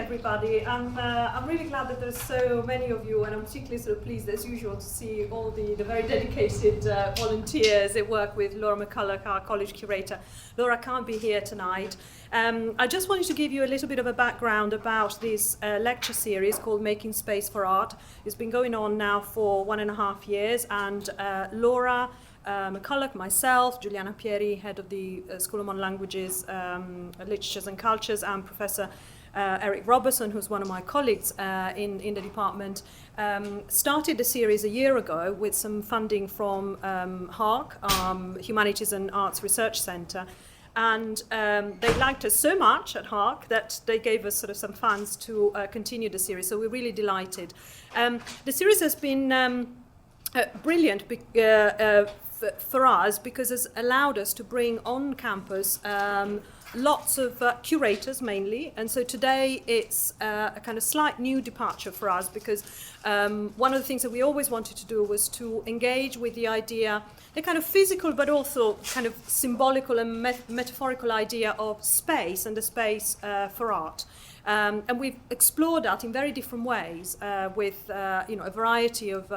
everybody. I'm really glad that there's so many of you, and I'm particularly sort of pleased as usual to see all the very dedicated volunteers that work with Laura McCulloch, our college curator. Laura can't be here tonight. I just wanted to give you a little bit of a background about this lecture series called Making Space for Art. It's been going on now for 1.5 years, and Laura McCulloch, myself, Giuliana Pieri, head of the School of Modern Languages, Literatures and Cultures, and Professor Eric Robertson, who's one of my colleagues in the department, started the series a year ago with some funding from HARC, Humanities and Arts Research Centre. And they liked us so much at HARC that they gave us sort of some funds to continue the series. So we're really delighted. The series has been brilliant for us because it's allowed us to bring on campus lots of curators mainly, and so today it's a kind of slight new departure for us because one of the things that we always wanted to do was to engage with the idea, the kind of physical but also kind of symbolical and metaphorical idea of space and the space for art. And we've explored that in very different ways with a variety of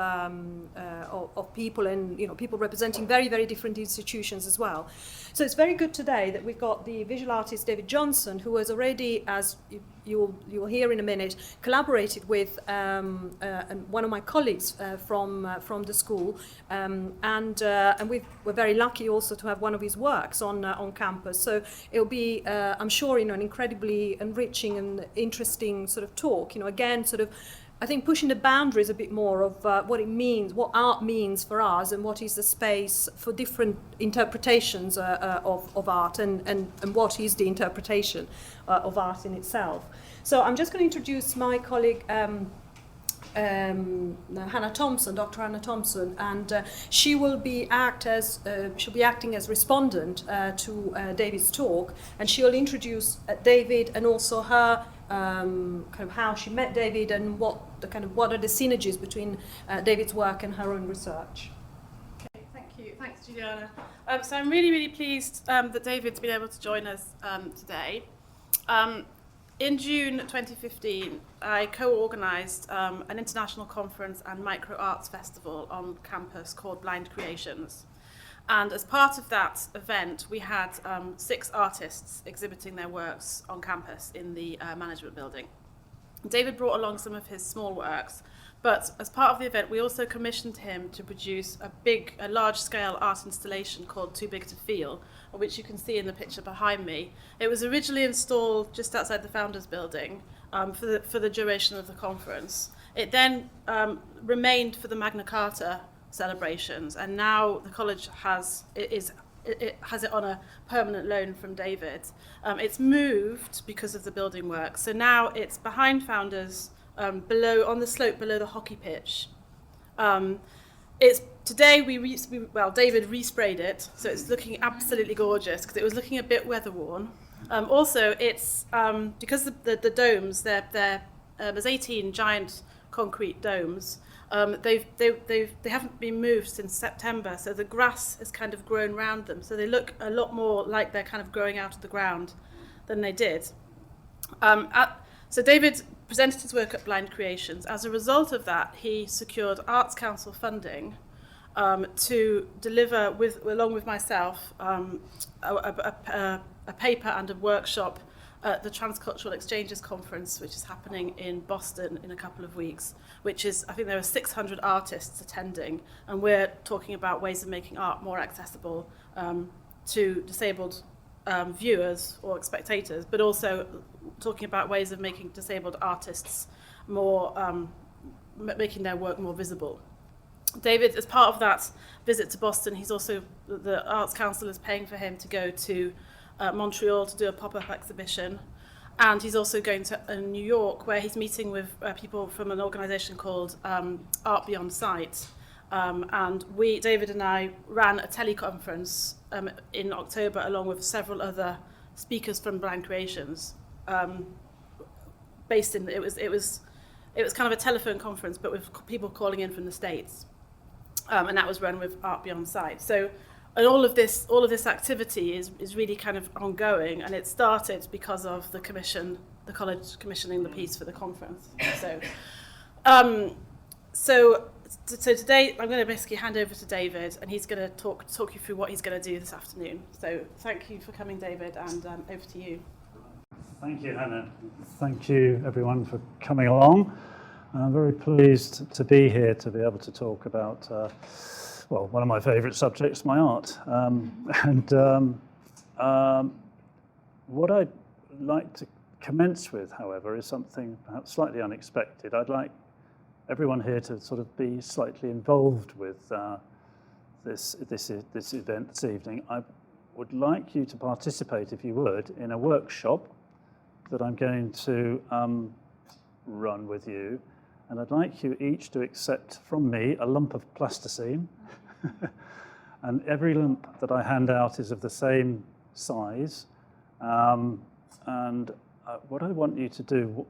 people and people representing very, very different institutions as well. So it's very good today that we've got the visual artist David Johnson, who has already, as you'll hear in a minute, collaborated with one of my colleagues from the school, and we're very lucky also to have one of his works on campus. So it'll be, I'm sure, an incredibly enriching and interesting sort of talk. Again, sort of, I think pushing the boundaries a bit more of what it means, what art means for us, and what is the space for different interpretations of art, and what is the interpretation of art in itself. So I'm just going to introduce my colleague Hannah Thompson, Dr. Hannah Thompson, and she will be she'll be acting as respondent to David's talk, and she'll introduce David and also her kind of how she met David and what are the synergies between David's work and her own research. Okay, thank you. Thanks, Juliana. So I'm really, really pleased that David's been able to join us today. In June 2015, I co-organised an international conference and micro arts festival on campus called Blind Creations. And as part of that event, we had 6 artists exhibiting their works on campus in the management building. David brought along some of his small works, but as part of the event, we also commissioned him to produce a large-scale art installation called Too Big to Feel, which you can see in the picture behind me. It was originally installed just outside the Founders Building for the duration of the conference. It then remained for the Magna Carta celebrations, and now the college has it on a permanent loan from David. It's moved because of the building work, so now it's behind Founders, below on the slope below the hockey pitch. Today David resprayed it, so it's looking absolutely gorgeous because it was looking a bit weather-worn. Also, it's because the domes, there's 18 giant concrete domes. They haven't been moved since September, so the grass has kind of grown around them, so they look a lot more like they're kind of growing out of the ground than they did. So David presented his work at Blind Creations. As a result of that, he secured Arts Council funding to deliver, along with myself, a paper and a workshop at the Transcultural Exchanges Conference, which is happening in Boston in a couple of weeks, which is, I think there are 600 artists attending, and we're talking about ways of making art more accessible to disabled viewers or spectators, but also talking about ways of making disabled artists more, making their work more visible. David, as part of that visit to Boston, the Arts Council is paying for him to go to Montreal to do a pop-up exhibition, and he's also going to New York, where he's meeting with people from an organisation called Art Beyond Sight, and David and I ran a teleconference in October along with several other speakers from Blind Creations, based in it was kind of a telephone conference, but with people calling in from the States, and that was run with Art Beyond Sight. So. And all of this activity is really kind of ongoing, and it started because of the commission the college commissioning the piece for the conference. So today I'm going to basically hand over to David, and he's going to talk you through what he's going to do this afternoon. So thank you for coming, David, and over to you. Thank you, Hannah. Thank you, everyone, for coming along. I'm very pleased to be here to be able to talk about, well, one of my favourite subjects, my art. What I'd like to commence with, however, is something perhaps slightly unexpected. I'd like everyone here to sort of be slightly involved with this event this evening. I would like you to participate, if you would, in a workshop that I'm going to run with you. And I'd like you each to accept from me a lump of plasticine. And every lump that I hand out is of the same size. What I want you to do,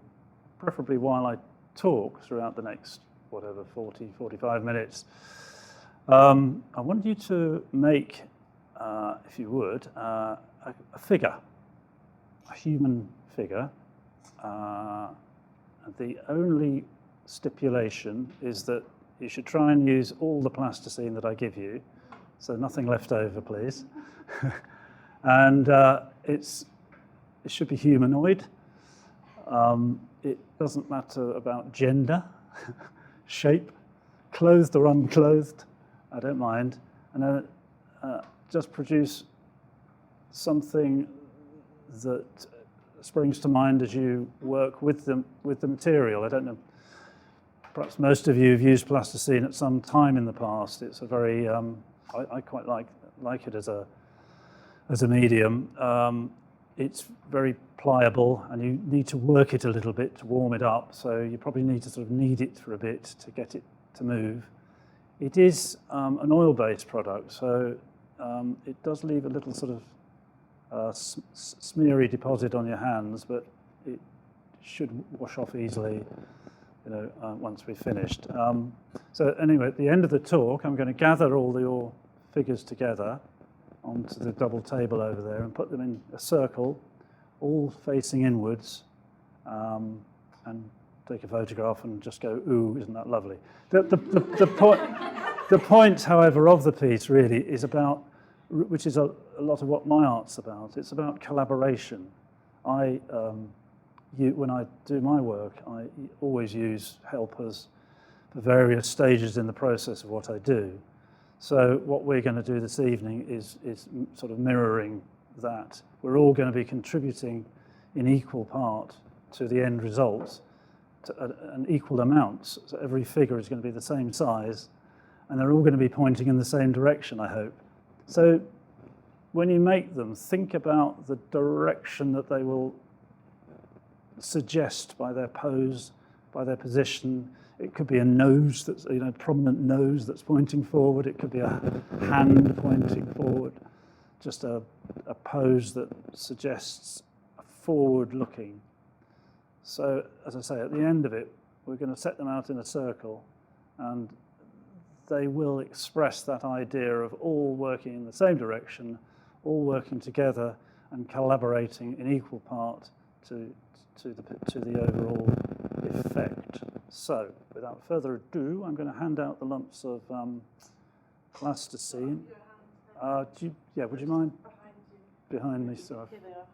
preferably while I talk throughout the next, 40, 45 minutes, I want you to make, if you would, a figure, a human figure. The only stipulation is that you should try and use all the plasticine that I give you, so nothing left over, please. And it should be humanoid. It doesn't matter about gender, shape, clothed or unclothed, I don't mind. And then just produce something that springs to mind as you work with the material. I don't know, perhaps most of you have used plasticine at some time in the past. It's a very, I quite like it as a medium. It's very pliable, and you need to work it a little bit to warm it up, so you probably need to sort of knead it for a bit to get it to move. It is an oil-based product, so it does leave a little sort of smeary deposit on your hands, but it should wash off easily, once we've finished. So anyway, at the end of the talk, I'm going to gather all your figures together onto the double table over there and put them in a circle, all facing inwards, and take a photograph and just go, ooh, isn't that lovely? The point, however, of the piece really is about, which is a lot of what my art's about. It's about collaboration. When I do my work, I always use helpers for various stages in the process of what I do. So what we're going to do this evening is sort of mirroring that. We're all going to be contributing in equal part to the end result, to an equal amount. So every figure is going to be the same size, and they're all going to be pointing in the same direction, I hope. So when you make them, think about the direction that they will suggest by their pose, by their position. It could be a nose that's, prominent nose that's pointing forward. It could be a hand pointing forward. Just a pose that suggests a forward looking. So, as I say, at the end of it, we're going to set them out in a circle, and they will express that idea of all working in the same direction, all working together and collaborating in equal part to the overall effect. So, without further ado, I'm going to hand out the lumps of plasticine. Would you mind? Behind me, sorry. Here they are.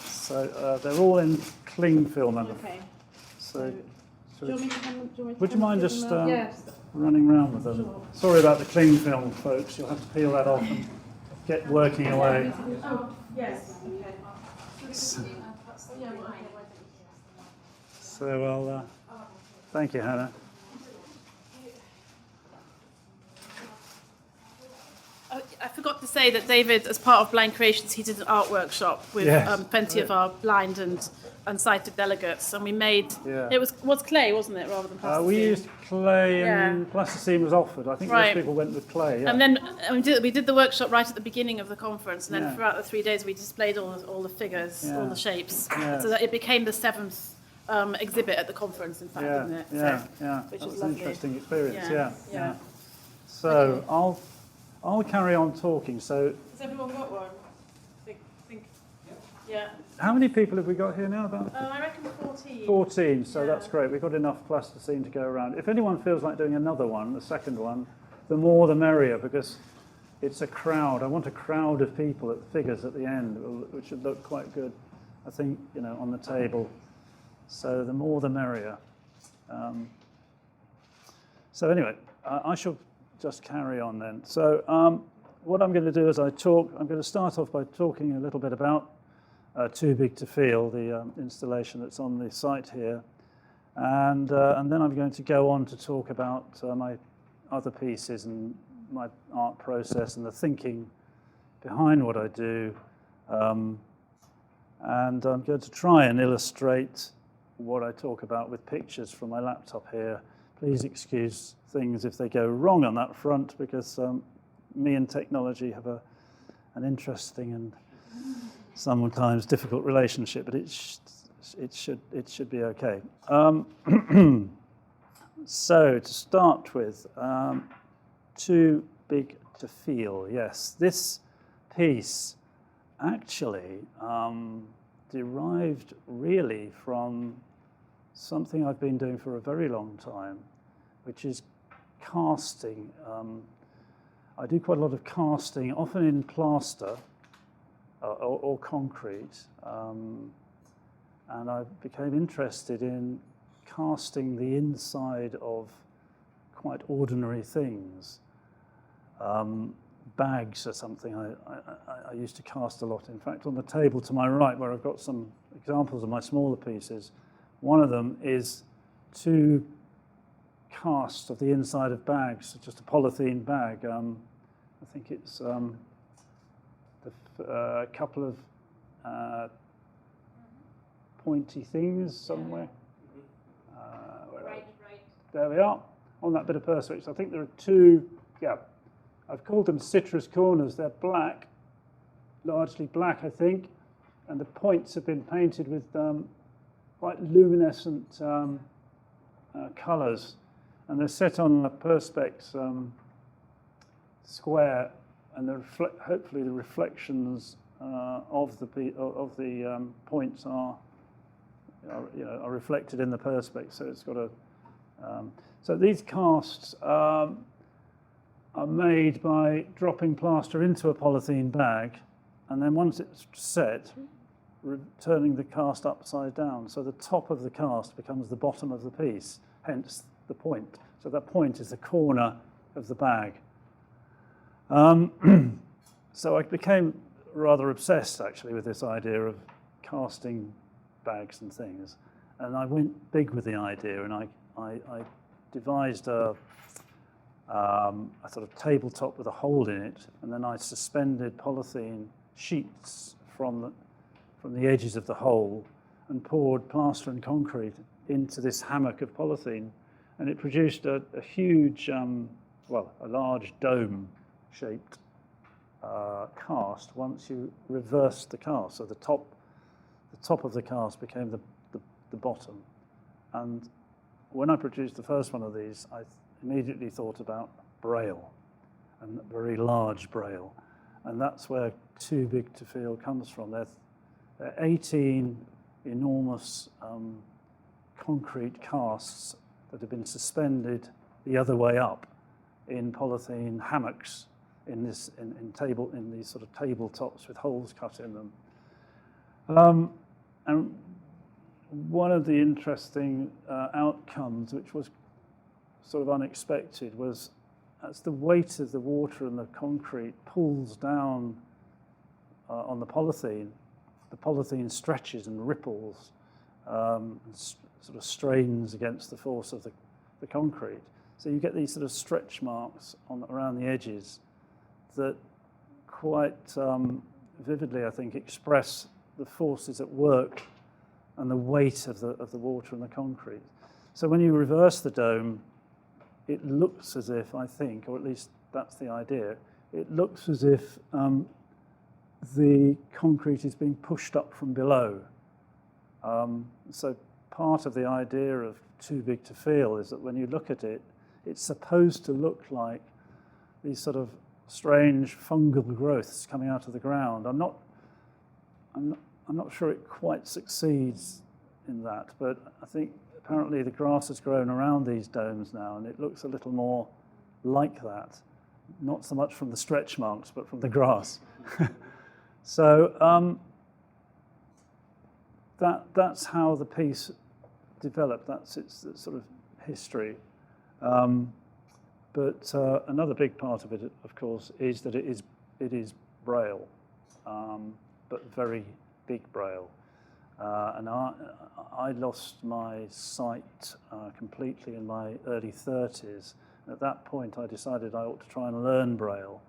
So they're all in cling film. Okay. So, do you want me to come? would you mind just Yes. running around with them? Sure. Sorry about the cling film, folks. You'll have to peel that off and get working away. Oh, yes. So I'll thank you, Hannah. I forgot to say that David, as part of Blind Creations, he did an art workshop with Yes. plenty of our blind and unsighted delegates, and we made. Yeah. It was clay, wasn't it, rather than plasticine? We used clay, and Yeah. plasticine was offered. I think Right. most people went with clay. Yeah. And then we did the workshop right at the beginning of the conference, and then Yeah. throughout the 3 days we displayed all the figures, Yeah. all the shapes, Yeah. so that it became the 7th exhibit at the conference. In fact, didn't it? Yeah, So, yeah. which That was was an lovely. interesting experience. Yeah, Yeah, yeah. So Okay. I'll carry on talking. So Has everyone got one? Think. Yeah. How many people have we got here now? About I reckon 14. 14, so Yeah. that's great. We've got enough plasticine to go around. If anyone feels like doing another one, the second one, the more the merrier, because it's a crowd. I want a crowd of people at the figures at the end, which should look quite good, I think, on the table. So the more the merrier. So anyway, I shall just carry on then. So what I'm going to do is I'm going to start off by talking a little bit about Too Big to Feel, the installation that's on the site here. And then I'm going to go on to talk about my other pieces and my art process and the thinking behind what I do. And I'm going to try and illustrate what I talk about with pictures from my laptop here. Please excuse things if they go wrong on that front, because me and technology have an interesting and sometimes difficult relationship, but it should be okay. So to start with, Too Big to Feel. Yes, this piece actually derived really from something I've been doing for a very long time, which is casting. I do quite a lot of casting, often in plaster or concrete, and I became interested in casting the inside of quite ordinary things. Bags are something I used to cast a lot. In fact, on the table to my right, where I've got some examples of my smaller pieces, one of them is two casts of the inside of bags, just a polythene bag. I think it's a couple of pointy things somewhere. Right. There we are, on that bit of perspex. I think there are two, I've called them citrus corners. They're black, largely black, I think, and the points have been painted with quite luminescent colours, and they're set on a perspex square, and hopefully the reflections of the points are reflected in the perspex. So it's got a so these casts are made by dropping plaster into a polythene bag, and then once it's set, turning the cast upside down. So the top of the cast becomes the bottom of the piece, hence the point. So that point is the corner of the bag. So I became rather obsessed, actually, with this idea of casting bags and things. And I went big with the idea, and I devised a sort of tabletop with a hole in it, and then I suspended polythene sheets from the edges of the hole and poured plaster and concrete into this hammock of polythene, and it produced a huge, a large dome-shaped cast once you reversed the cast. So the top of the cast became the bottom. And when I produced the first one of these, I immediately thought about Braille, and very large Braille. And that's where Too Big to Feel comes from. They're 18 enormous concrete casts that have been suspended the other way up in polythene hammocks in these sort of tabletops with holes cut in them. And one of the interesting outcomes, which was sort of unexpected, was as the weight of the water and the concrete pulls down on the polythene stretches and ripples, sort of strains against the force of the concrete. So you get these sort of stretch marks around the edges that quite vividly, I think, express the forces at work and the weight of the water and the concrete. So when you reverse the dome, it looks as if, I think, or at least that's the idea, it looks as if the concrete is being pushed up from below. So part of the idea of Too Big to Feel is that when you look at it, it's supposed to look like these sort of strange fungal growths coming out of the ground. I'm not sure it quite succeeds in that, but I think apparently the grass has grown around these domes now, and it looks a little more like that. Not so much from the stretch marks, but from the grass. So that's how the piece developed. That's its sort of history. But another big part of it, of course, is that it is Braille, but very big Braille. And I lost my sight completely in my early 30s. At that point, I decided I ought to try and learn Braille,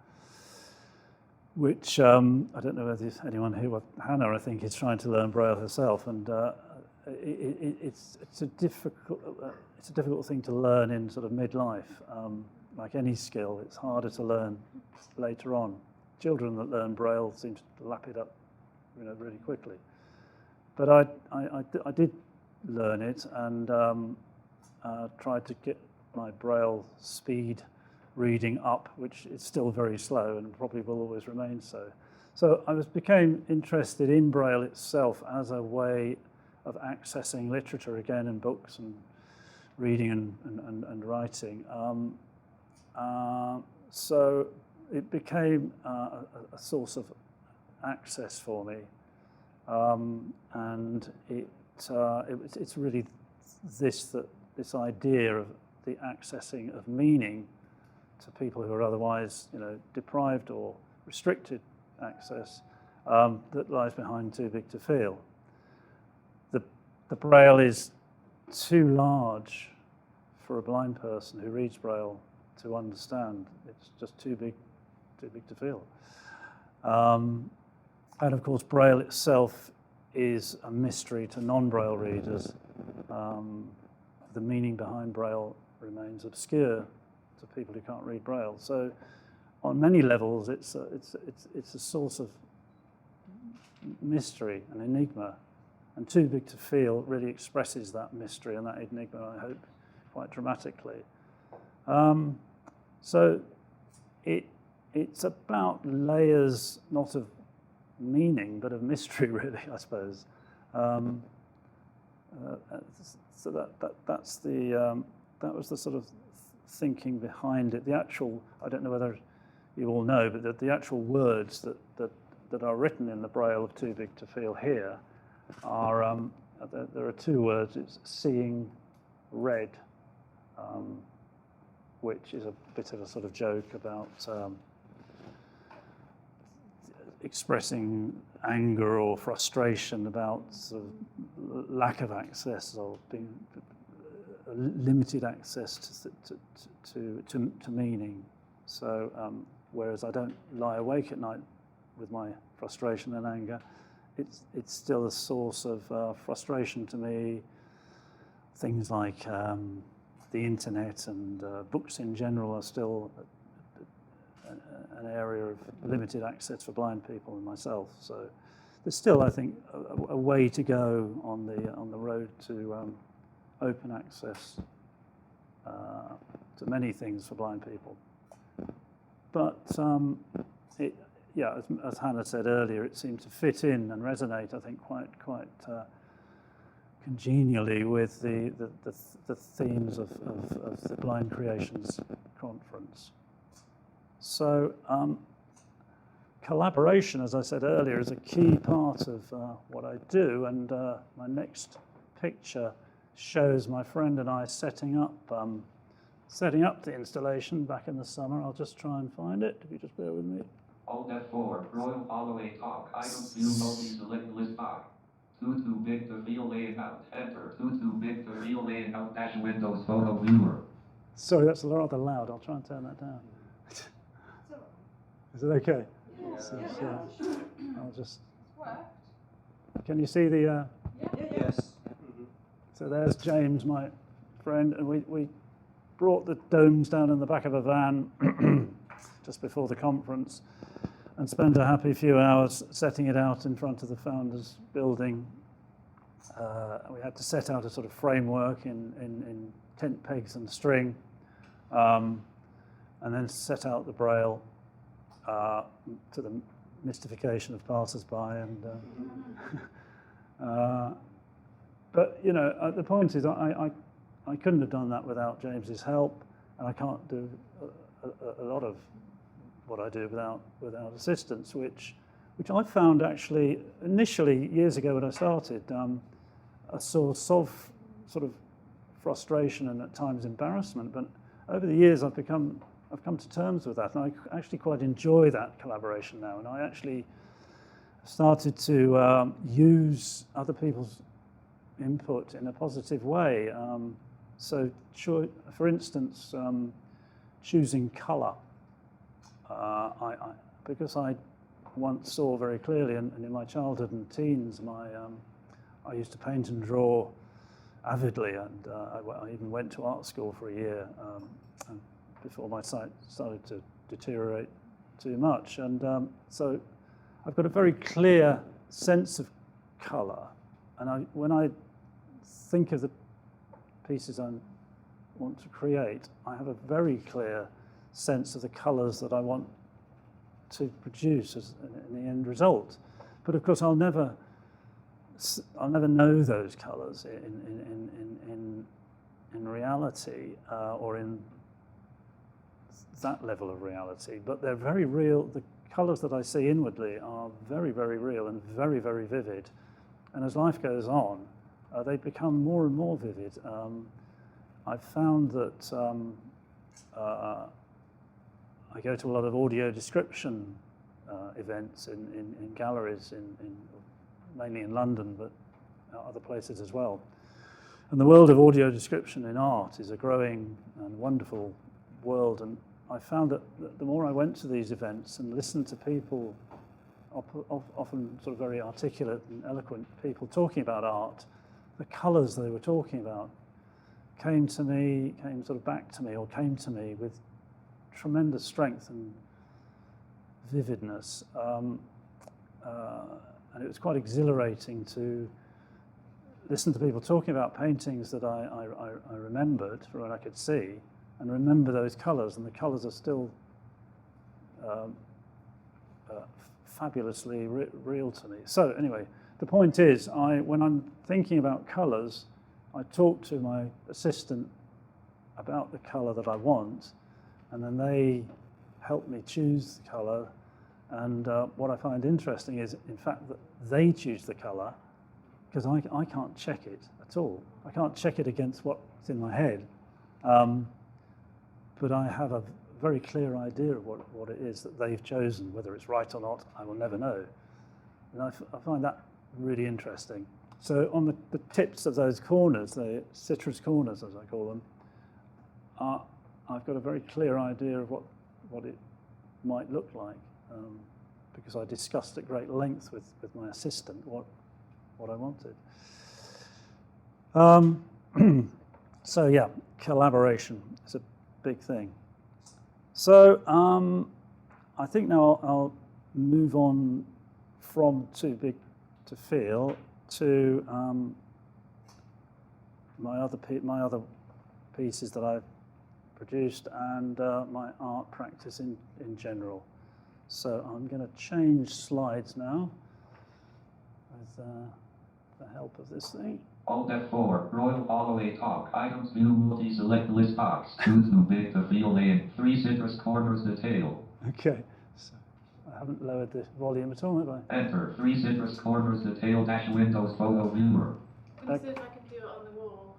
which I don't know whether anyone here, well, Hannah, I think, is trying to learn Braille herself, and it's a difficult thing to learn in sort of midlife. Like any skill, it's harder to learn later on. Children that learn Braille seem to lap it up, really quickly. But I did learn it and tried to get my Braille speed reading up, which is still very slow and probably will always remain so. So I became interested in Braille itself as a way of accessing literature again, and books and reading and writing. So it became a source of access for me, and it's really this idea of the accessing of meaning to people who are otherwise, deprived or restricted access, that lies behind Too Big to Feel. The Braille is too large for a blind person who reads Braille to understand. It's just too big to feel. And of course, Braille itself is a mystery to non-Braille readers. The meaning behind Braille remains obscure to people who can't read Braille. So, on many levels, it's a source of mystery, an enigma, and Too Big to Feel really expresses that mystery and that enigma, I hope, quite dramatically. So, it's about layers, not of meaning, but of mystery, really, I suppose. So that was the sort of thinking behind it. The actual, I don't know whether you all know, but the actual words that are written in the Braille of Too Big to Feel here are, there are two words. It's seeing red, which is a bit of a sort of joke about expressing anger or frustration about sort of lack of access or being limited access to meaning. So whereas I don't lie awake at night with my frustration and anger, it's still a source of frustration to me. Things like the internet and books in general are still an area of limited access for blind people and myself. So there's still, I think, a way to go on the road to open access to many things for blind people. But as Hannah said earlier, it seemed to fit in and resonate, I think, quite congenially with the themes of the Blind Creations Conference. So collaboration, as I said earlier, is a key part of what I do, and my next picture shows my friend and I setting up the installation back in the summer. I'll just try and find it, if you just bear with me. Alt F4, Royal Holloway talk, items view multi-select list box. Too big to feel laying out, enter. Too big to feel laying out dash Windows photo viewer. Sorry, that's rather loud. I'll try and turn that down. Is it okay? Yeah. I'll just... Can you see the... Yes. So there's James, my friend, and we brought the domes down in the back of a van just before the conference and spent a happy few hours setting it out in front of the Founders building. We had to set out a sort of framework in tent pegs and string, and then set out the Braille to the mystification of passers-by. And but you know, the point is, I couldn't have done that without James's help, and I can't do a lot of what I do without assistance, which I found actually initially years ago when I started a source of sort of frustration and at times embarrassment. But over the years, I've come to terms with that, and I actually quite enjoy that collaboration now. And I actually started to use other people's input in a positive way. So, for instance, choosing colour. Because I once saw very clearly, and in my childhood and teens, I used to paint and draw avidly, and I even went to art school for a year before my sight started to deteriorate too much. And so I've got a very clear sense of colour, and when I think of the pieces I want to create, I have a very clear sense of the colours that I want to produce in the end result. But of course, I'll never know those colours in reality or in that level of reality. But they're very real. The colours that I see inwardly are very, very real and very, very vivid. And as life goes on, they become more and more vivid. I've found that I go to a lot of audio description events in galleries, mainly in London, but other places as well. And the world of audio description in art is a growing and wonderful world. And I found that the more I went to these events and listened to people, often sort of very articulate and eloquent people talking about art, the colours they were talking about came sort of back to me, or came to me with tremendous strength and vividness. And it was quite exhilarating to listen to people talking about paintings that I remembered from what I could see, and remember those colours, and the colours are still fabulously real to me. So anyway, the point is, when I'm thinking about colours, I talk to my assistant about the colour that I want, and then they help me choose the colour. And what I find interesting is, in fact, that they choose the colour, because I can't check it at all. I can't check it against what's in my head. But I have a very clear idea of what it is that they've chosen. Whether it's right or not, I will never know. And I find that really interesting. So on the tips of those corners, the citrus corners, as I call them, I've got a very clear idea of what it might look like, because I discussed at great length with my assistant what I wanted. So yeah, collaboration is a big thing. So I think now I'll move on from too big to feel to my other pieces that I've produced, and my art practice in general. So I'm going to change slides now with the help of this thing. Alt F4, Royal Holloway talk, items view multi-select list box, 2 too big to feel in, 3 citrus corners detail. Okay, so I haven't lowered the volume at all, have I? Enter, 3 citrus corners detail dash Windows photo viewer. Let me see if I can do it on the wall.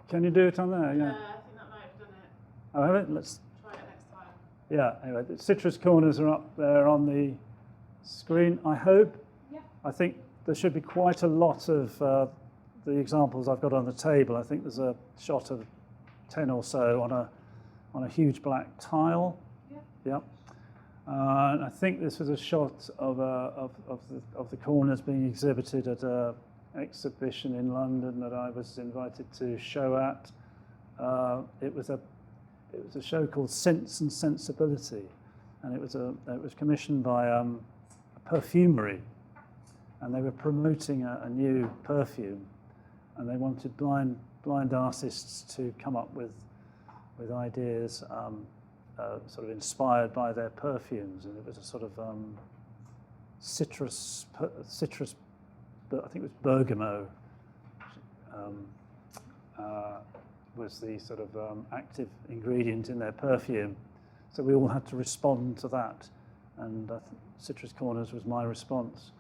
Can you do it on there? Yeah. I think that might have done it. Oh, have it? Let's Try it next time. Yeah, anyway, the citrus corners are up there on the screen, I hope. Yeah. I think there should be quite a lot of the examples I've got on the table. I think there's a shot of 10 or so on a huge black tile. Yeah. Yep. And I think this was a shot of the corners being exhibited at an exhibition in London that I was invited to show at. It was a show called Sense and Sensibility, and it was commissioned by a perfumery, and they were promoting a new perfume, and they wanted blind artists to come up with ideas sort of inspired by their perfumes, and it was a sort of citrus, but I think it was bergamot, was the sort of active ingredient in their perfume. So we all had to respond to that, and Citrus Corners was my response.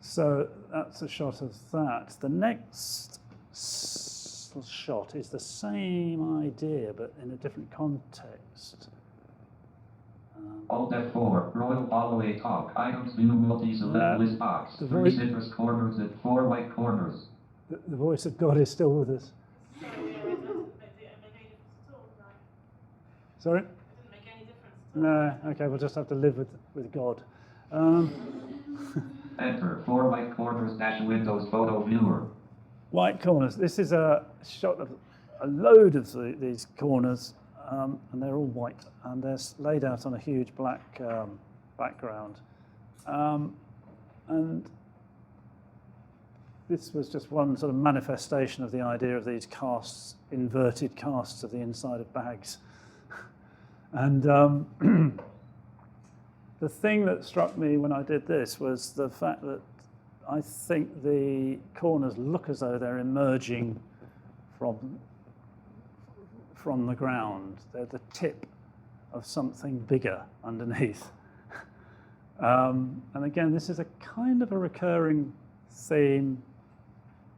So that's a shot of that. The next shot is the same idea, but in a different context. Alt F4, Royal Holloway talk, items, view, multi-select list box, 3 citrus corners and 4 white corners. The voice of God is still with us. Sorry? It didn't make any difference. No, okay, we'll just have to live with God. Enter, 4 white corners dash Windows photo viewer. White corners. This is a shot of a load of these corners, and they're all white, and they're laid out on a huge black background. And this was just one sort of manifestation of the idea of these casts, inverted casts of the inside of bags. And the thing that struck me when I did this was the fact that I think the corners look as though they're emerging from the ground. They're the tip of something bigger underneath. And again, this is a kind of a recurring theme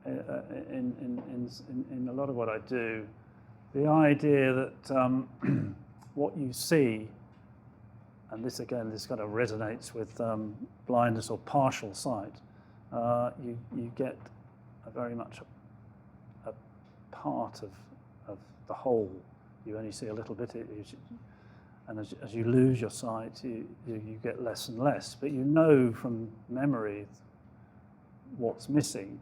in a lot of what I do. The idea that what you see, and this again, this kind of resonates with blindness or partial sight, you get very much a part of the whole. You only see a little bit, and as you lose your sight, you get less and less. But you know from memory what's missing,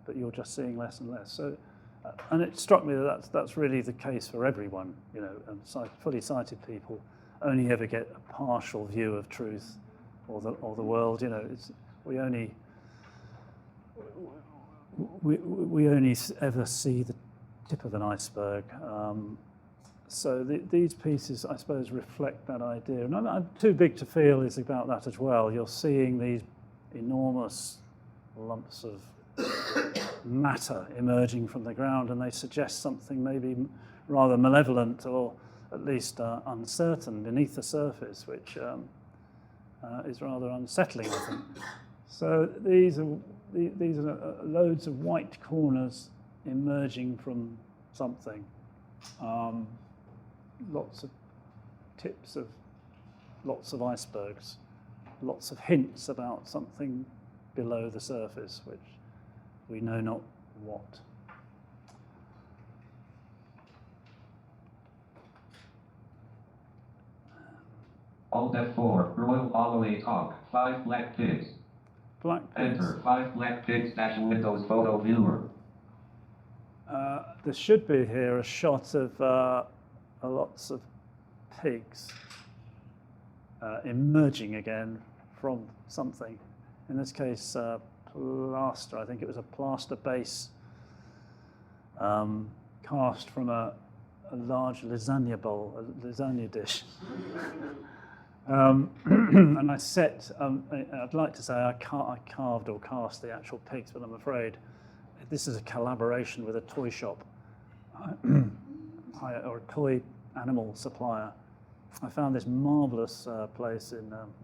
but you're just seeing less and less. So, and it struck me that that's really the case for everyone. You know, and fully sighted people only ever get a partial view of truth or the world. You know, we only ever see the tip of an iceberg. So these pieces, I suppose, reflect that idea. And I'm Too Big to Feel is about that as well. You're seeing these enormous lumps of matter emerging from the ground, and they suggest something maybe rather malevolent or at least uncertain beneath the surface, which is rather unsettling, I think. So these are loads of white corners emerging from something. Lots of tips of lots of icebergs, lots of hints about something below the surface, which we know not what. Alt F4, Royal Holloway talk, 5 black pigs. Black pigs. Enter, 5 black pigs dash Windows photo viewer. There should be here a shot of lots of pigs emerging again from something. In this case, plaster. I think it was a plaster base cast from a large lasagna bowl, a lasagna dish. And I set, I'd like to say I carved or cast the actual pigs, but I'm afraid this is a collaboration with a toy shop or a toy animal supplier. I found this marvellous place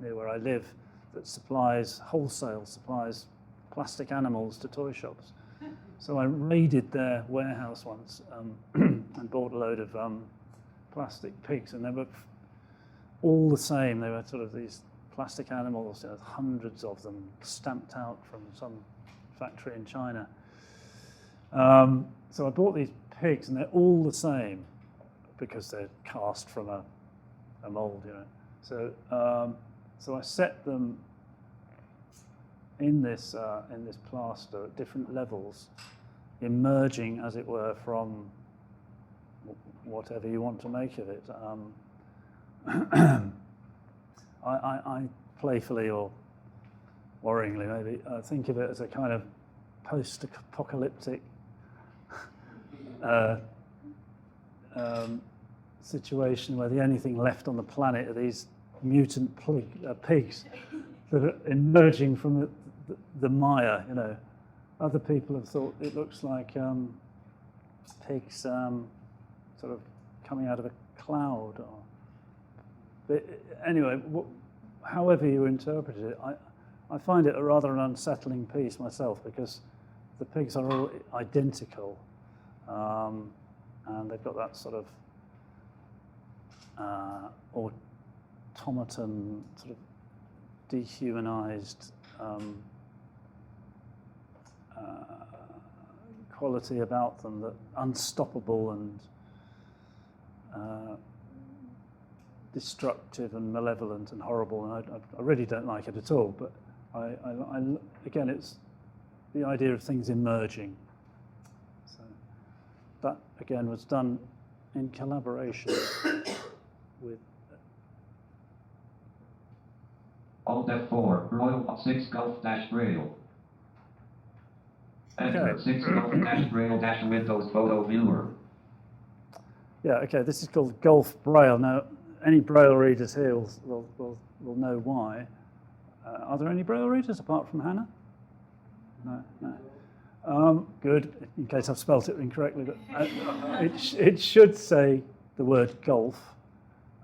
near where I live that wholesale supplies plastic animals to toy shops. So I raided their warehouse once and bought a load of plastic pigs, and they were all the same. They were sort of these plastic animals, hundreds of them stamped out from some factory in China. So I bought these pigs, and they're all the same because they're cast from a mold, you know. So I set them in this plaster at different levels, emerging, as it were, from whatever you want to make of it. I playfully or worryingly maybe think of it as a kind of post-apocalyptic situation where the only thing left on the planet are these mutant pigs that are emerging from the mire, you know. Other people have thought it looks like pigs sort of coming out of a cloud. But anyway, however you interpret it, I find it a rather an unsettling piece myself, because the pigs are all identical, and they've got that sort of automaton, sort of dehumanized quality about them, that unstoppable and destructive and malevolent and horrible, and I really don't like it at all. But again, it's the idea of things emerging. So that again was done in collaboration with. Alt F4, Royal 6 Gulf Braille. Enter 6 Gulf Braille Windows Photo Viewer. Yeah, okay, this is called Gulf Braille. Now, any Braille readers here will know why. Are there any Braille readers apart from Hannah? No. Good, in case I've spelt it incorrectly, but it should say the word Gulf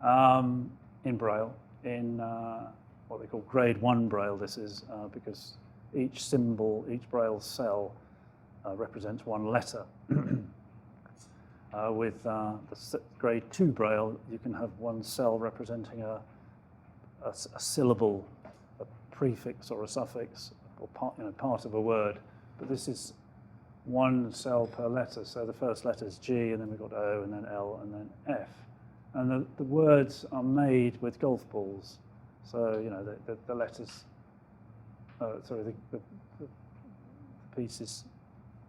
in Braille, in what they call grade 1 Braille. This is because each symbol, each Braille cell represents one letter. With the grade 2 Braille, you can have one cell representing a syllable, a prefix or a suffix, or part of a word. But this is one cell per letter. So the first letter is G, and then we've got O, and then L, and then F. And the words are made with golf balls. So, you know, the letters, the pieces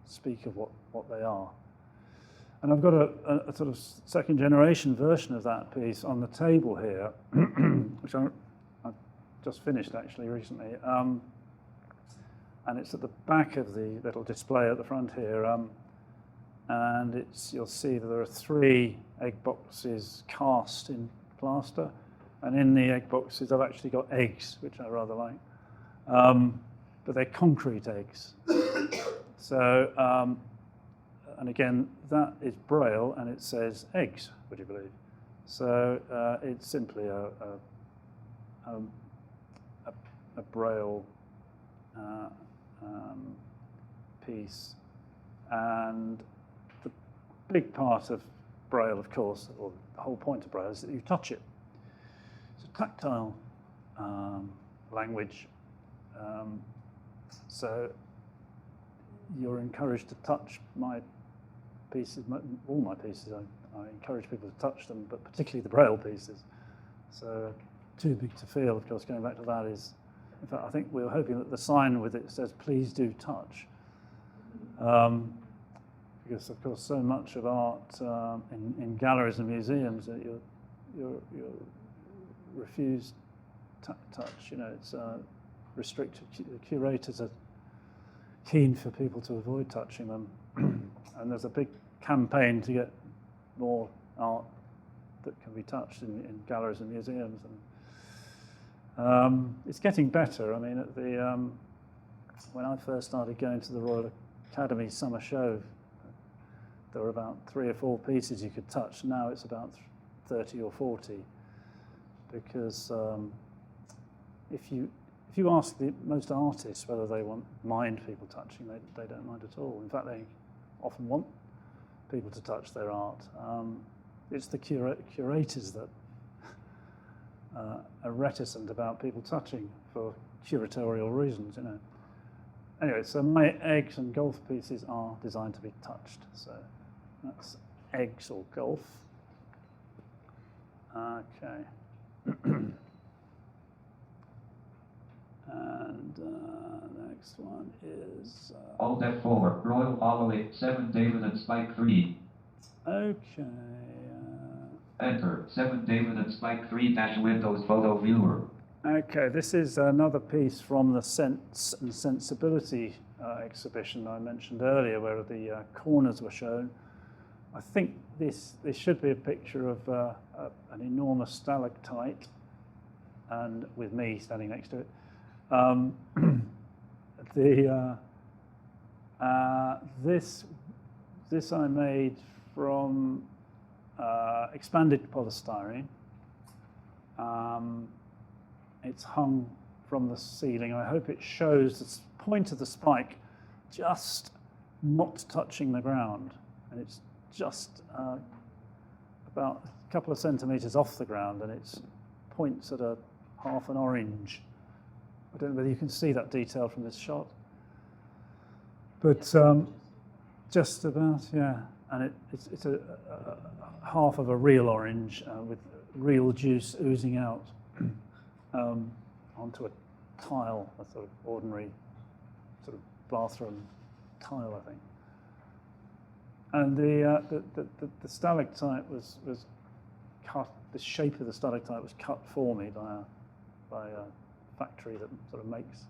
speak of what they are. And I've got a sort of second generation version of that piece on the table here, which I've just finished actually recently. And it's at the back of the little display at the front here. And you'll see that there are 3 egg boxes cast in plaster. And in the egg boxes, I've actually got eggs, which I rather like. But they're concrete eggs. So, and again, that is Braille, and it says eggs, would you believe? So it's simply a Braille piece. And the big part of Braille, of course, or the whole point of Braille, is that you touch it. It's a tactile language. So you're encouraged to touch my pieces, all my pieces. I encourage people to touch them, but particularly the Braille pieces. So too big to feel, of course, going back to that is, in fact, I think we were hoping that the sign with it says, please do touch. Because, of course, so much of art in galleries and museums, you're refused touch. You know, it's restricted. The curators are keen for people to avoid touching them. And there's a big campaign to get more art that can be touched in galleries and museums. And it's getting better. I mean, at the when I first started going to the Royal Academy summer show, there were about 3 or 4 pieces you could touch. Now it's about 30 or 40, because if you ask most artists whether they mind people touching, they don't mind at all. In fact, they often want people to touch their art. It's the curators that are reticent about people touching for curatorial reasons, you know. Anyway, so my eggs and golf pieces are designed to be touched. So that's eggs or golf. Okay. And the next one is... Alt F4, Royal Holloway, 7 David and Spike 3. Okay. Enter, 7 David and Spike 3 Windows Photo Viewer. Okay, this is another piece from the Sense and Sensibility exhibition I mentioned earlier, where the corners were shown. I think this should be a picture of an enormous stalactite and with me standing next to it. This I made from expanded polystyrene. It's hung from the ceiling. I hope it shows the point of the spike just not touching the ground, and it's just about a couple of centimetres off the ground, and it points at a half an orange. I don't know whether you can see that detail from this shot, but just about, yeah. And it's a half of a real orange with real juice oozing out onto a tile, a sort of ordinary sort of bathroom tile, I think. And the stalactite was cut. The shape of the stalactite was cut for me by a factory that sort of makes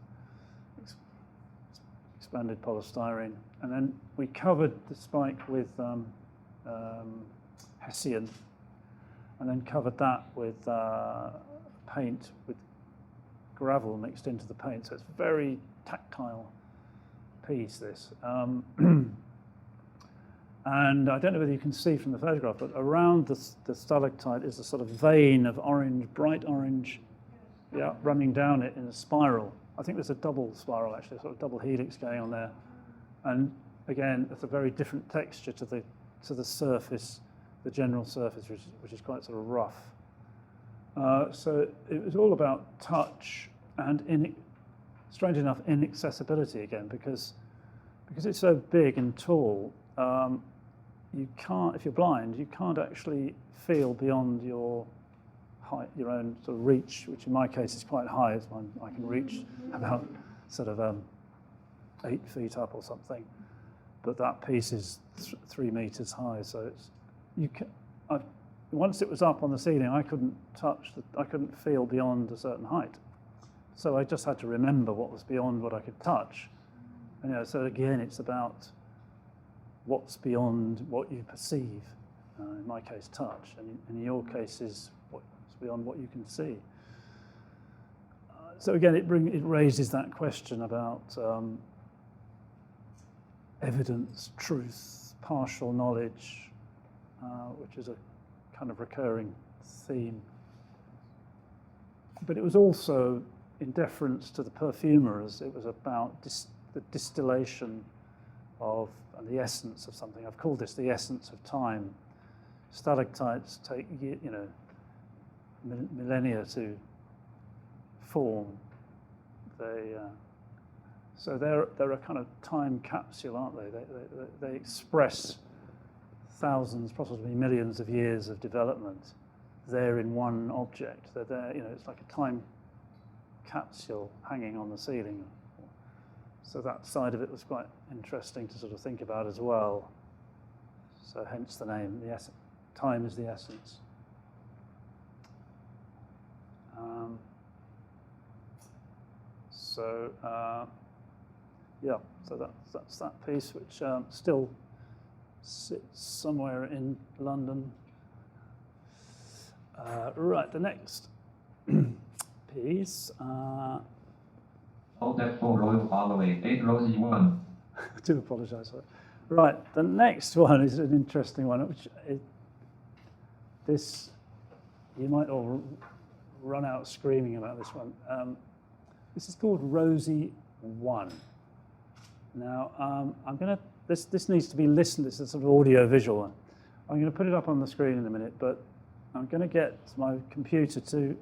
expanded polystyrene, and then we covered the spike with Hessian, and then covered that with paint, with gravel mixed into the paint. So it's a very tactile piece, this. And I don't know whether you can see from the photograph, but around the stalactite is a sort of vein of orange, bright orange, yeah, running down it in a spiral. I think there's a double spiral, actually, a sort of double helix going on there. And again, it's a very different texture to the surface, the general surface, which is quite sort of rough. So it was all about touch and, strange enough, inaccessibility again, because it's so big and tall. You can't, if you're blind, you can't actually feel beyond your height, your own sort of reach, which in my case is quite high. I can reach about sort of 8 feet up or something, but that piece is 3 meters high. So once it was up on the ceiling, I couldn't I couldn't feel beyond a certain height. So I just had to remember what was beyond what I could touch. And, so again, it's about what's beyond what you perceive. In my case, touch, and in your case is what's beyond what you can see. So again, it raises that question about evidence, truth, partial knowledge, which is a kind of recurring theme. But it was also in deference to the perfumers. It was about the distillation of the essence of something. I've called this the essence of time. Stalactites take millennia to form. So they're a kind of time capsule, aren't they? They express thousands, possibly millions of years of development there in one object. They're there, it's like a time capsule hanging on the ceiling. So that side of it was quite interesting to sort of think about as well. So hence the name, time is the essence. So that's that piece, which still sits somewhere in London. Right, the next piece. Hold that for Royal Holloway, 8 Rosie 1. I do apologise for it. Right, the next one is an interesting one, which you might all run out screaming about this one. This is called Rosie 1. Now, this needs to be listened. It's a sort of audio-visual one. I'm going to put it up on the screen in a minute, but I'm going to get my computer to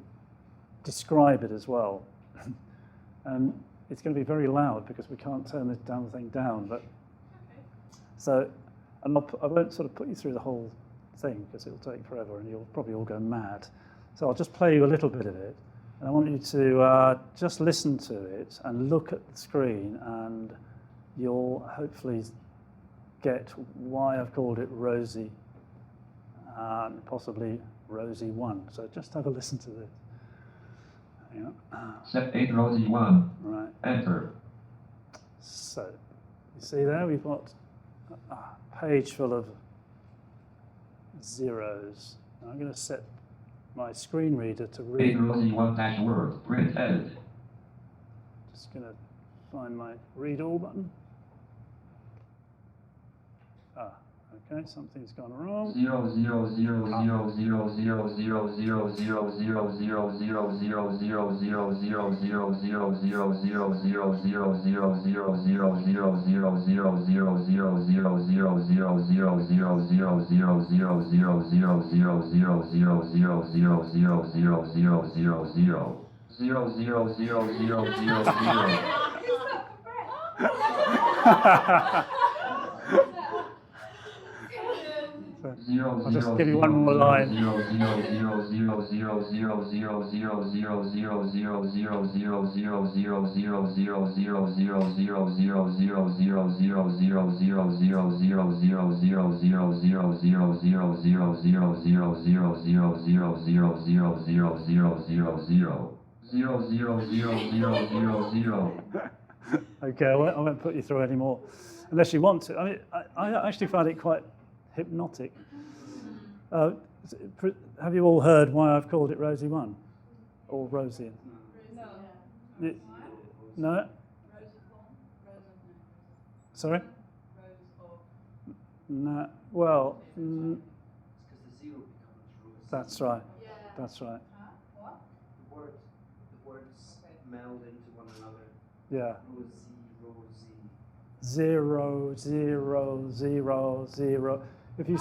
describe it as well. And it's going to be very loud because we can't turn this damn thing down. But so, and I won't sort of put you through the whole thing because it'll take forever and you'll probably all go mad. So I'll just play you a little bit of it. And I want you to just listen to it and look at the screen, and you'll hopefully get why I've called it Rosie and possibly Rosie 1. So just have a listen to this. Set 8 Rosie 1. Right. Enter. So, you see there, we've got a page full of zeros. Now I'm going to set my screen reader to Big read. Rosie 1-word. Print edit. Just going to find my read all button. Ah, okay, something's gone wrong. 0 0 0 0 0 0 0 0 0 0 0 0 0 0 0 0 0 0 0 0 0 0 0 0 0 0 0 0 0 0 0 0 0 0 0 0 0 0 0 0 0 0 0 0 0 0 0 0 0 0 0 0 0 0 0 I'll just give you one more line. Okay, I won't put you through any more, unless you want to. I mean, I actually find it quite hypnotic. Have you all heard why I've called it Rosie 1? Or Rosian? No. No? Sorry? No. Well, that's right. That's right. The words meld into one another. Yeah. Rosie. 0, 0, 0, 0. If you.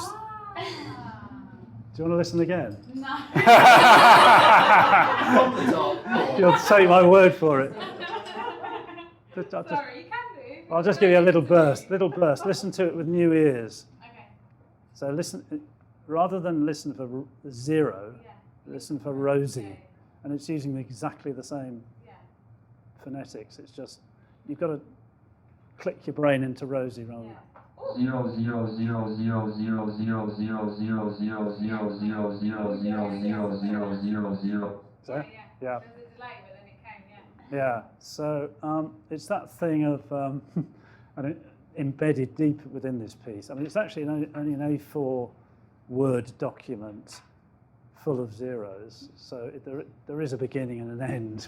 Do you want to listen again? No. You'll take my word for it. Sorry, you can do. I'll just give you a little burst. Listen to it with new ears. Okay. So listen, rather than listen for 0, Yeah. listen for Rosie. Okay. And it's using exactly the same Yeah. phonetics. It's just, you've got to click your brain into Rosie rather than. Yeah. 0 0 0 0 0 0 0 0 0 0 0 0 0 0 0 0. So, Yeah. yeah. There's a delay, but then it came, Yeah, so it's that thing of I don't, embedded deep within this piece. I mean, it's actually only an A4 Word document full of zeros, so there is a beginning and an end.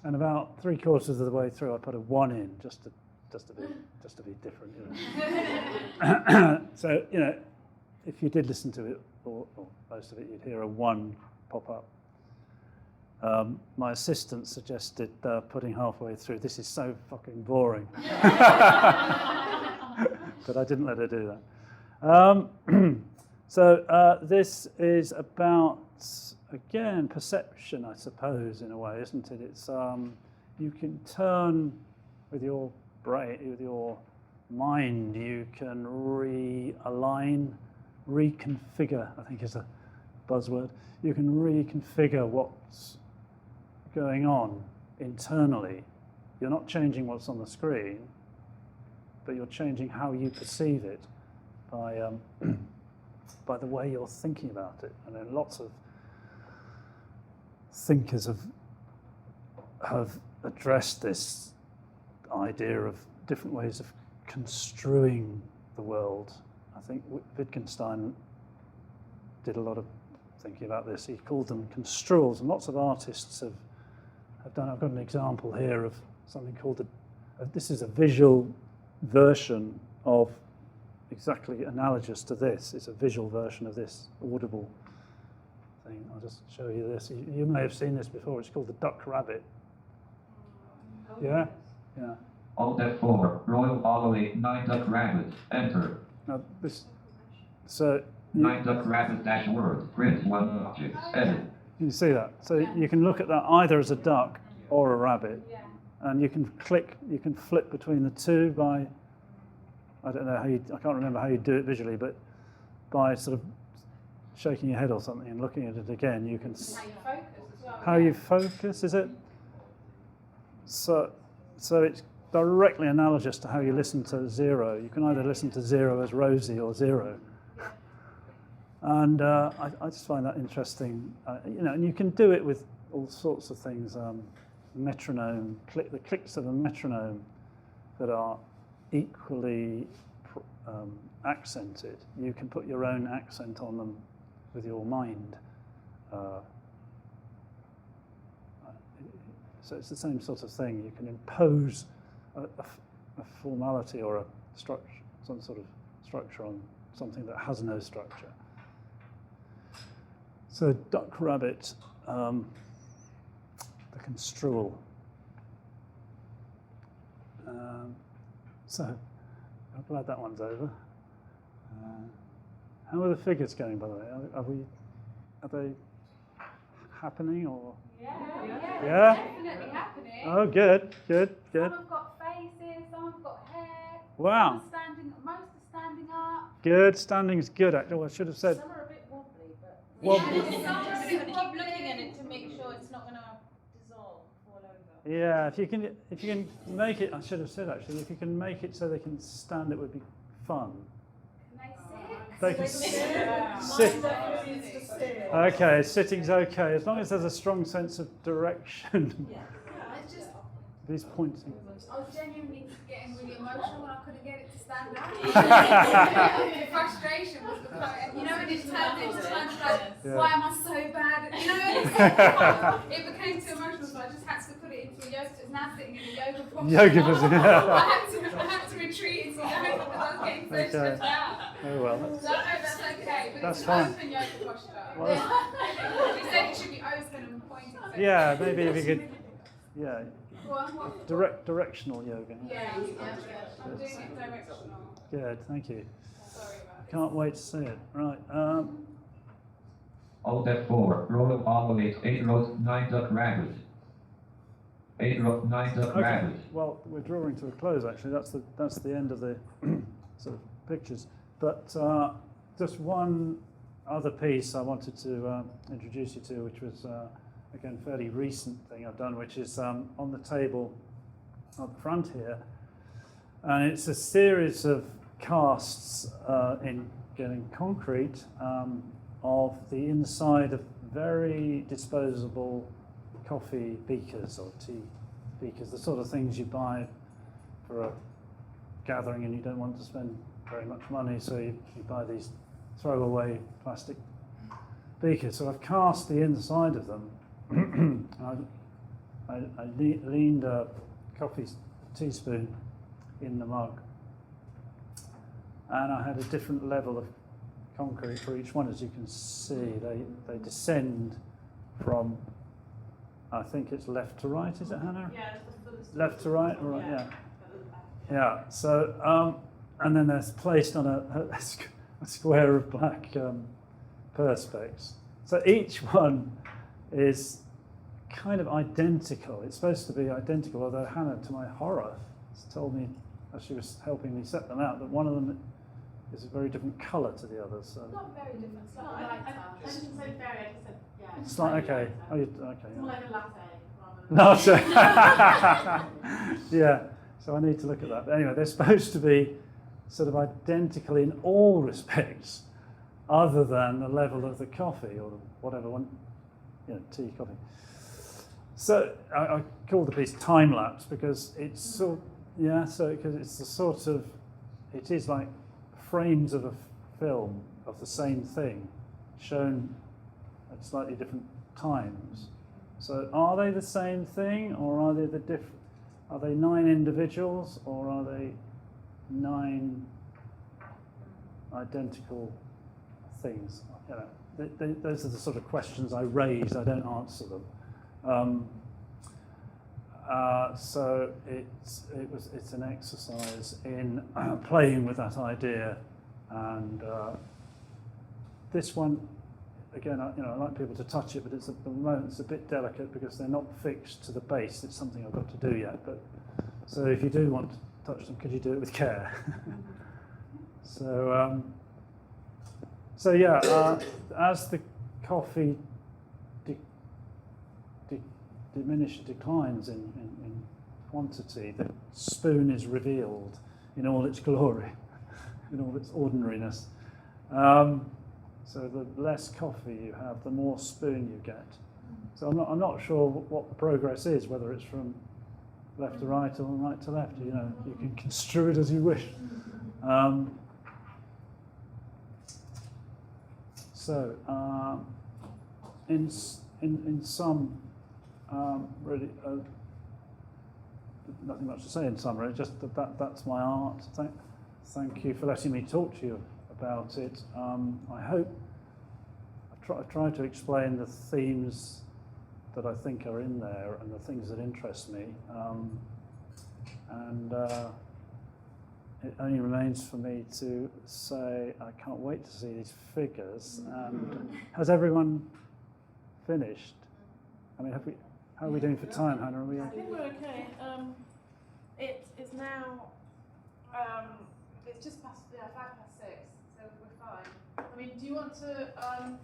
And about 3/4 of the way through, I put a 1 in just to be different. You know. So if you did listen to it, or most of it, you'd hear a 1 pop up. My assistant suggested putting halfway through, this is so fucking boring. But I didn't let her do that. So this is about, again, perception, I suppose, in a way, isn't it? It's you can turn with your brain, with your mind, you can realign, reconfigure, I think is a buzzword. You can reconfigure what's going on internally. You're not changing what's on the screen, but you're changing how you perceive it by by the way you're thinking about it. And then lots of thinkers have addressed this idea of different ways of construing the world. I think Wittgenstein did a lot of thinking about this. He called them construals, and lots of artists have done. I've got an example here of something called this is a visual version of exactly analogous to this. It's a visual version of this audible thing. I'll just show you this. You may have seen this before. It's called the duck rabbit. Yeah? Yeah. Alt F4, Royal Holloway, 9 duck rabbit, enter. Now this, so 9 duck rabbit dash word, print 1 object, edit. you see that. So you can look at that either as a duck or a rabbit, and you can flip between the two by, I don't know how I can't remember how you do it visually, but by sort of shaking your head or something and looking at it again, you can. How you focus as well. How you focus, is it? So it's directly analogous to how you listen to 0. You can either listen to 0 as Rosie or 0. And I just find that interesting. And you can do it with all sorts of things. Metronome, the clicks of a metronome that are equally accented. You can put your own accent on them with your mind. so it's the same sort of thing. You can impose a formality or a structure, some sort of structure on something that has no structure. So duck rabbit, the construal. So I'm glad that one's over. How are the figures going, by the way? Are they happening or? Yeah. Definitely happening. Oh, good. Some have got faces, some have got hair. Wow. Most are standing up. Good. Standing's good. Actually, I should have said. Some are a bit wobbly, but. Wobbly. Some are a bit wobbly. Keep looking at it to make sure it's not going to dissolve, fall over. Yeah, if you can make it, I should have said actually, if you can make it so they can stand, it would be fun. They can sit. Okay, sitting's okay as long as there's a strong sense of direction. These points. I was genuinely getting really emotional when I couldn't get it to stand up. The frustration was the point. You know, when it turned into times like, why am I so bad? You know, it became too emotional, so I just had to put it into a yoga. So it's now sitting in a yoga posture. Yoga position. I had to retreat into yoga because I was getting so stressed out. Oh well. So I hope that's okay, but That's it's fine. open yoga posture. Well, You said it should be open and pointing. So yeah, maybe if you could. Yeah, what? directional yoga. Yeah. I'm doing it directional. Good, thank you. Sorry about Can't wait to see it. Right. Alt F4, Royal Holloway, 8 rows, 9 duck rabbit. 8 rows, 9 duck Okay. rabbit. Well, we're drawing to a close. Actually, that's the end of the sort of pictures. But just one other piece I wanted to introduce you to, which was again fairly recent thing I've done, which is on the table up front here, and it's a series of casts in concrete of the inside of very disposable coffee beakers or tea beakers, the sort of things you buy for a gathering and you don't want to spend very much money, so you buy these throwaway plastic beakers. So I've cast the inside of them. I leaned a coffee teaspoon in the mug, and I had a different level of concrete for each one. As you can see, they descend from, I think it's left to right, is it, Hannah? Yeah. Left to right, or right? Yeah. Yeah. So, and then they're placed on a square of black perspex. So each one is kind of identical. It's supposed to be identical, although Hannah, to my horror, told me as she was helping me set them out that one of them is a very different colour to the others. So. Not very different. It's not I lighter. didn't say very, I just said, yeah. It's like, okay. Oh, okay. It's more like a latte rather than... No, so, yeah, so I need to look at that. But anyway, they're supposed to be sort of identical in all respects, other than the level of the coffee or whatever one, tea, coffee. So I call the piece time lapse because it's because it's the sort of, it is like frames of a film of the same thing shown at slightly different times. So are they the same thing, or are they are they 9 individuals, or are they 9 identical things? Those are the sort of questions I raise. I don't answer them. So it's an exercise in playing with that idea, and this one. Again, I like people to touch it, but at the moment it's a bit delicate because they're not fixed to the base. It's something I've got to do yet. But so if you do want to touch them, could you do it with care? So as the coffee declines in quantity, the spoon is revealed in all its glory, in all its ordinariness. So the less coffee you have, the more spoon you get. So I'm not sure what the progress is, whether it's from left to right or right to left. You can construe it as you wish. in some really nothing much to say in summary. Just that's my art. Thank you for letting me talk to you about it. I hope I've tried to explain the themes that I think are in there and the things that interest me. It only remains for me to say I can't wait to see these figures. And has everyone finished? I mean, how are we doing for time, Hannah? Are we? I think we're okay. It is now. It's just past 6:05, so we're fine. I mean, do you want to?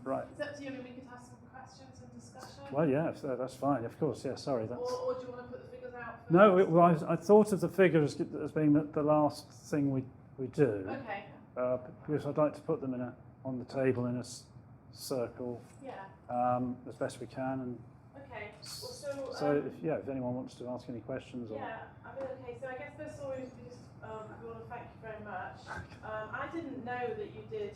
Right. It's up to you. I mean, we could have some questions and discussion. Well, yeah, that's fine. Of course, yeah. Sorry, that's. Or do you want to put the figures out first? No, well, I thought of the figures as being the last thing we do. Okay. Because I'd like to put them on the table in a circle Yeah. as best we can. And Okay. Well, so if anyone wants to ask any questions. Yeah. I mean, okay. So I guess first of all, we want to thank you very much. I didn't know that you did.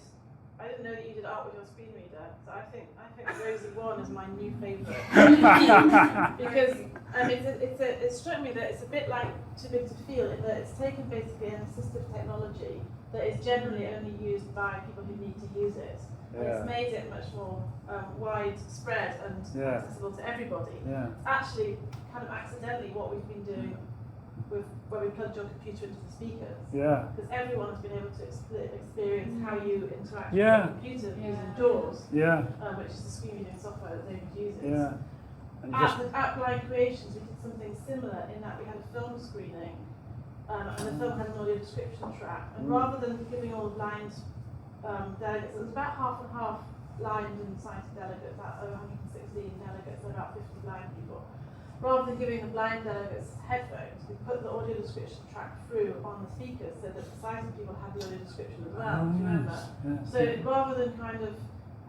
I didn't know that you did art with your screen reader, so I think Rosie 1 is my new favourite. Because it struck me that it's a bit like Too Big to Feel, in that it's taken basically an assistive technology that is generally only used by people who need to use it. And it's made it much more widespread and accessible to everybody. Yeah. It's actually kind of accidentally what we've been doing where we plugged your computer into the speakers. Yeah. Because everyone has been able to experience how you interact with Yeah. the computer using JAWS, Yeah. which is the screen reading software that David uses. Yeah. And At Blind Creations, we did something similar in that we had a film screening, and the film had an audio description track. And rather than giving all blind delegates, it was about half and half blind and sighted delegates, about 116 delegates, and about 50 blind people. Rather than giving the blind delegates headphones, we put the audio description track through on the speakers so that the sighted people had the audio description as well. Do you remember? Yes. So rather than kind of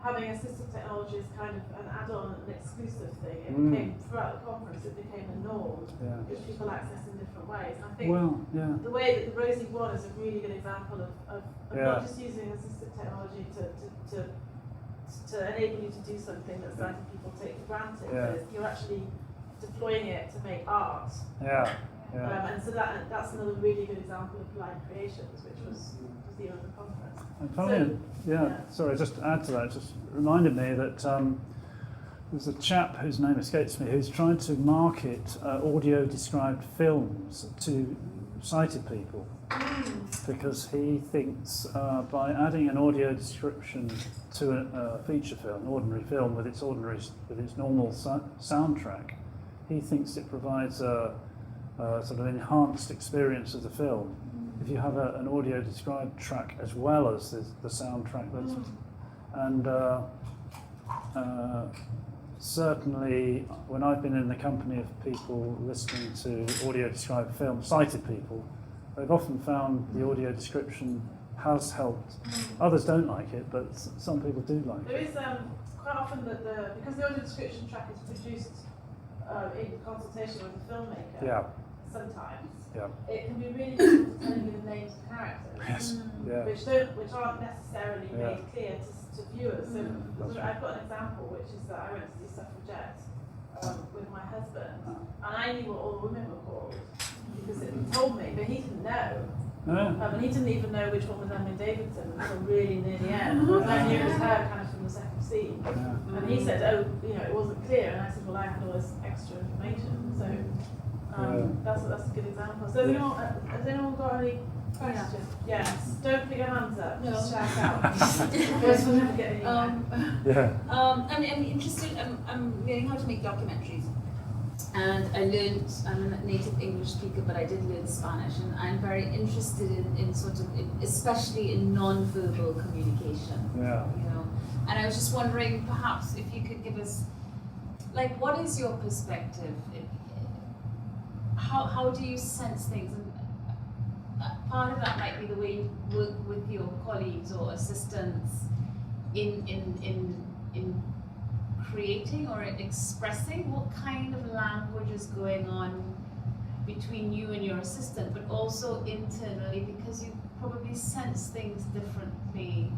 having assistive technology as kind of an add-on, an exclusive thing, it became, throughout the conference, it became a norm, which people access in different ways. And I think the way that the Rosie 1 is a really good example of not just using assistive technology to enable you to do something that sighted people take for granted, but you're actually deploying it to make art. And so that's another really good example of Blind Creations, which was the other conference. And finally, sorry, just to add to that, it just reminded me that there's a chap whose name escapes me who's trying to market audio described films to sighted people, because he thinks by adding an audio description to a feature film, an ordinary film with its normal soundtrack, he thinks it provides a sort of enhanced experience of the film. If you have an audio described track as well as the soundtrack, certainly when I've been in the company of people listening to audio described films, sighted people, they've often found the audio description has helped. Others don't like it, but some people do like There it. is quite often because the audio description track is produced in consultation with the filmmaker. Sometimes it can be really difficult to tell you the names of characters, which aren't necessarily made clear to viewers. So I've got an example, which is that I went to see Suffragette with my husband, and I knew what all the women were called because it told me, but he didn't know. And he didn't even know which one was Emily Davidson until really near the end. I knew it was her kind of from the second scene. And he said, it wasn't clear. And I said, well, I had all this extra information. So that's a good example. So has anyone got any questions? Yes. Don't put your hands up. No. Just shout out. Otherwise we'll never get anywhere. I'm interested, I'm learning how to make documentaries. And I'm a native English speaker, but I did learn Spanish, and I'm very interested in especially in non-verbal communication. You know, and I was just wondering, perhaps if you could give us, like, what is your perspective? How do you sense things? And part of that might be the way you work with your colleagues or assistants in creating or expressing what kind of language is going on between you and your assistant, but also internally, because you probably sense things differently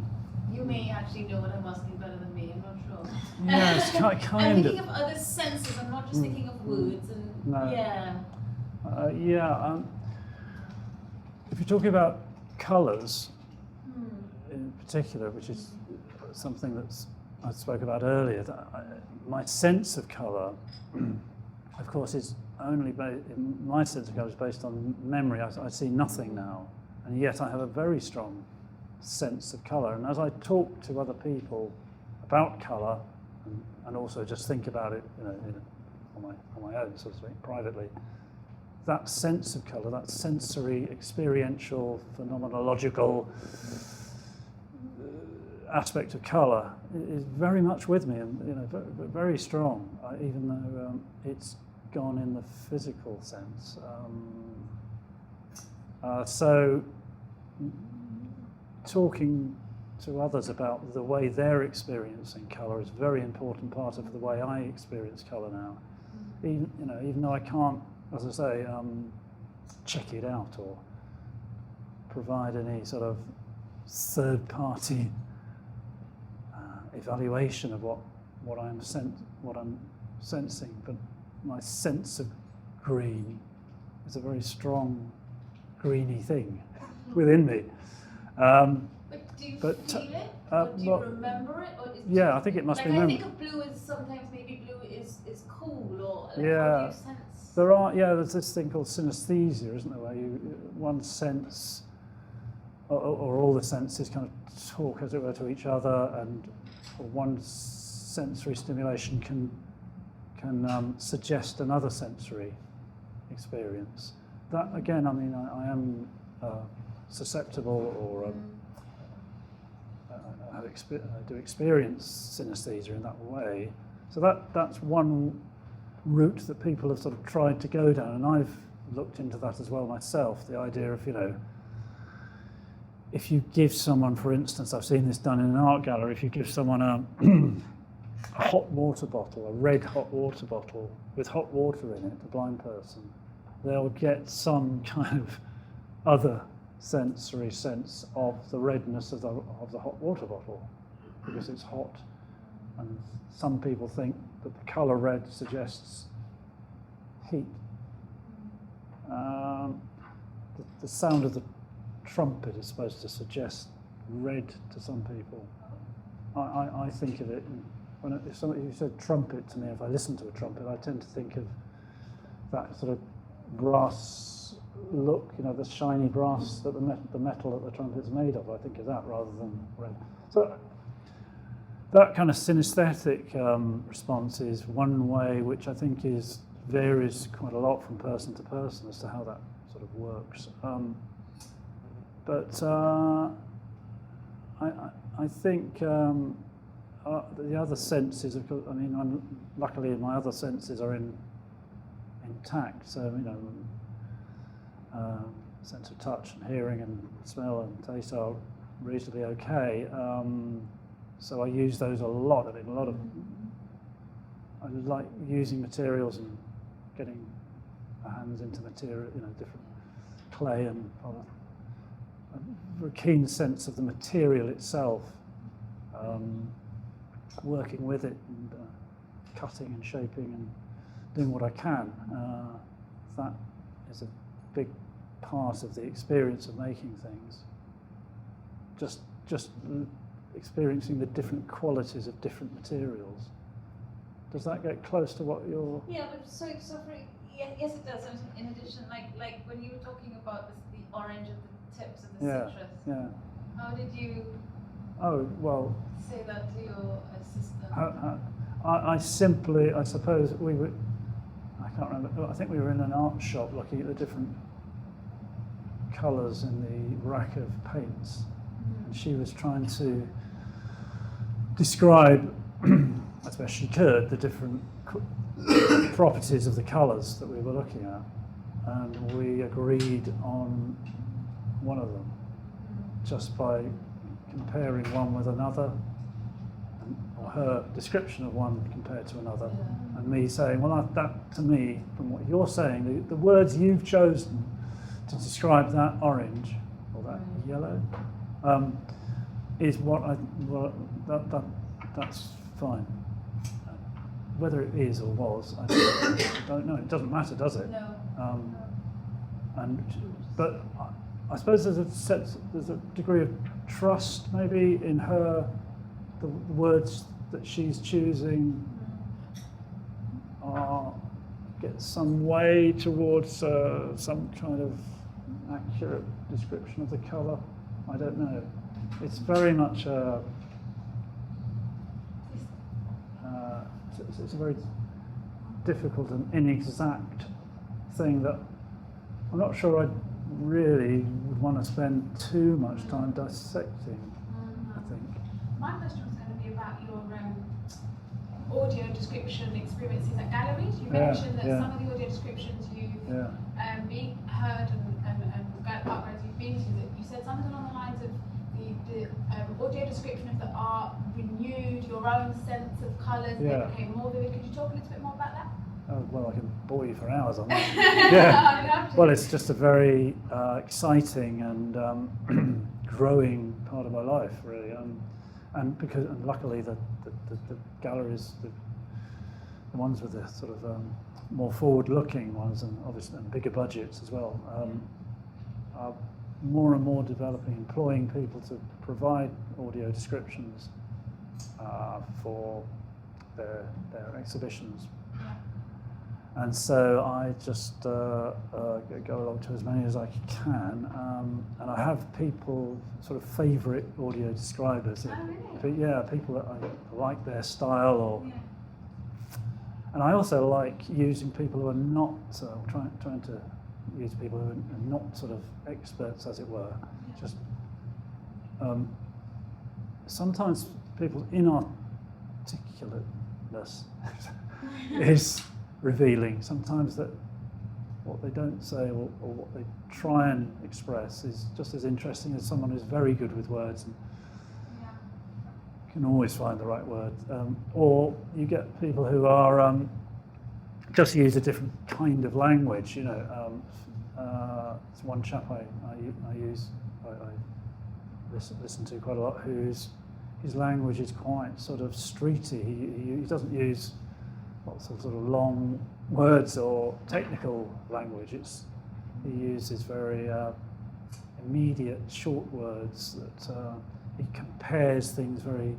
You may actually know what I'm asking better than me. I'm not sure. Yes, I'm kind thinking of. of other senses. I'm not just thinking of words. And No. yeah. If you're talking about colours in particular, which is something that's I spoke about earlier, my sense of colour, of course, is only my sense of colour is based on memory. I see nothing now, and yet I have a very strong sense of colour. And as I talk to other people about colour, and also just think about it, on my own, so to speak, privately, that sense of colour, that sensory, experiential, phenomenological aspect of colour is very much with me, and very strong, even though it's gone in the physical sense. So talking to others about the way they're experiencing colour is a very important part of the way I experience colour now. Even though I can't, as I say, check it out or provide any sort of third-party evaluation of what I'm sensing, but my sense of green is a very strong greeny thing within me. But do you feel it? Or do you remember it? Or is I think it must be I remembered. think of blue as sometimes maybe blue is cool, or how do you sense? There's this thing called synesthesia, isn't there, where one sense or all the senses kind of talk, as it were, to each other, and one sensory stimulation can suggest another sensory experience. That, again, I am susceptible, or I do experience synesthesia in that way. So that's one route that people have sort of tried to go down, and I've looked into that as well myself, the idea of, if you give someone, for instance, I've seen this done in an art gallery, if you give someone a hot water bottle, a red hot water bottle with hot water in it, a blind person, they'll get some kind of other sensory sense of the redness of the hot water bottle, because it's hot. And some people think that the colour red suggests heat. The sound of the trumpet is supposed to suggest red to some people. I think of it, if you said trumpet to me, if I listen to a trumpet, I tend to think of that sort of brass look, the shiny brass that the metal that the trumpet's made of. I think of that rather than red. So that kind of synesthetic response is one way, which I think varies quite a lot from person to person as to how that sort of works. But I think the other senses, of course, luckily my other senses are intact. So sense of touch and hearing and smell and taste are reasonably okay. So I use those a lot. I like using materials and getting my hands into material, different clay, and a very keen sense of the material itself, working with it and cutting and shaping and doing what I can. That is a big part of the experience of making things. Just experiencing the different qualities of different materials. Does that get close to what you're? Yeah, but so yes, it does. In addition, like when you were talking about the orange at the tips of the citrus. Yeah. How did you? Oh well. Say that to your assistant. I suppose we were. I can't remember. I think we were in an art shop looking at the different colours in the rack of paints, and she was trying to describe, as best she could, the different properties of the colours that we were looking at, and we agreed on one of them just by comparing one with another, or her description of one compared to another, and me saying, well, that to me, from what you're saying, the words you've chosen to describe that orange or that yellow, is that's fine. Whether it is or was, I don't know. It doesn't matter, does it? No. But I suppose there's a degree of trust maybe in her, the words that she's choosing get some way towards some kind of accurate description of the colour. I don't know. It's very much it's a very difficult and inexact thing that I'm not sure I really would want to spend too much time dissecting, I think. My question was going to be about your audio description experiences at galleries. You mentioned that some of the audio descriptions you've been heard and galleries you've been to, that you said something along the lines of the audio description of the art renewed your own sense of colours, they became more vivid. Could you talk a little bit more about that? Well, I can bore you for hours on that. Well, it's just a very exciting and growing part of my life, really. And luckily the galleries, the ones with the sort of more forward-looking ones, and obviously and bigger budgets as well, are more and more employing people to provide audio descriptions for their exhibitions. And so I just go along to as many as I can, and I have people, sort of favourite audio describers. People that I like their style, and I also like using people who are not trying to use people who are not sort of experts, as it were. Just sometimes people's inarticulateness is revealing. Sometimes that what they don't say or what they try and express is just as interesting as someone who's very good with words and can always find the right word. Or you get people who are just use a different kind of language. It's one chap I listen to quite a lot, his language is quite sort of streety. He doesn't use lots of sort of long words or technical language. He uses very immediate, short words that he compares things very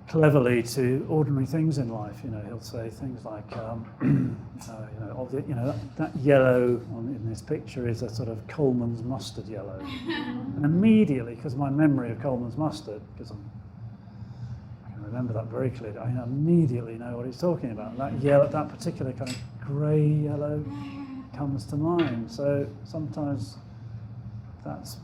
cleverly to ordinary things in life. He'll say things like, that yellow in this picture is a sort of Coleman's mustard yellow. And immediately, because my memory of Coleman's mustard, because I can remember that very clearly, I immediately know what he's talking about. That yellow, that particular kind of grey yellow comes to mind. So sometimes that's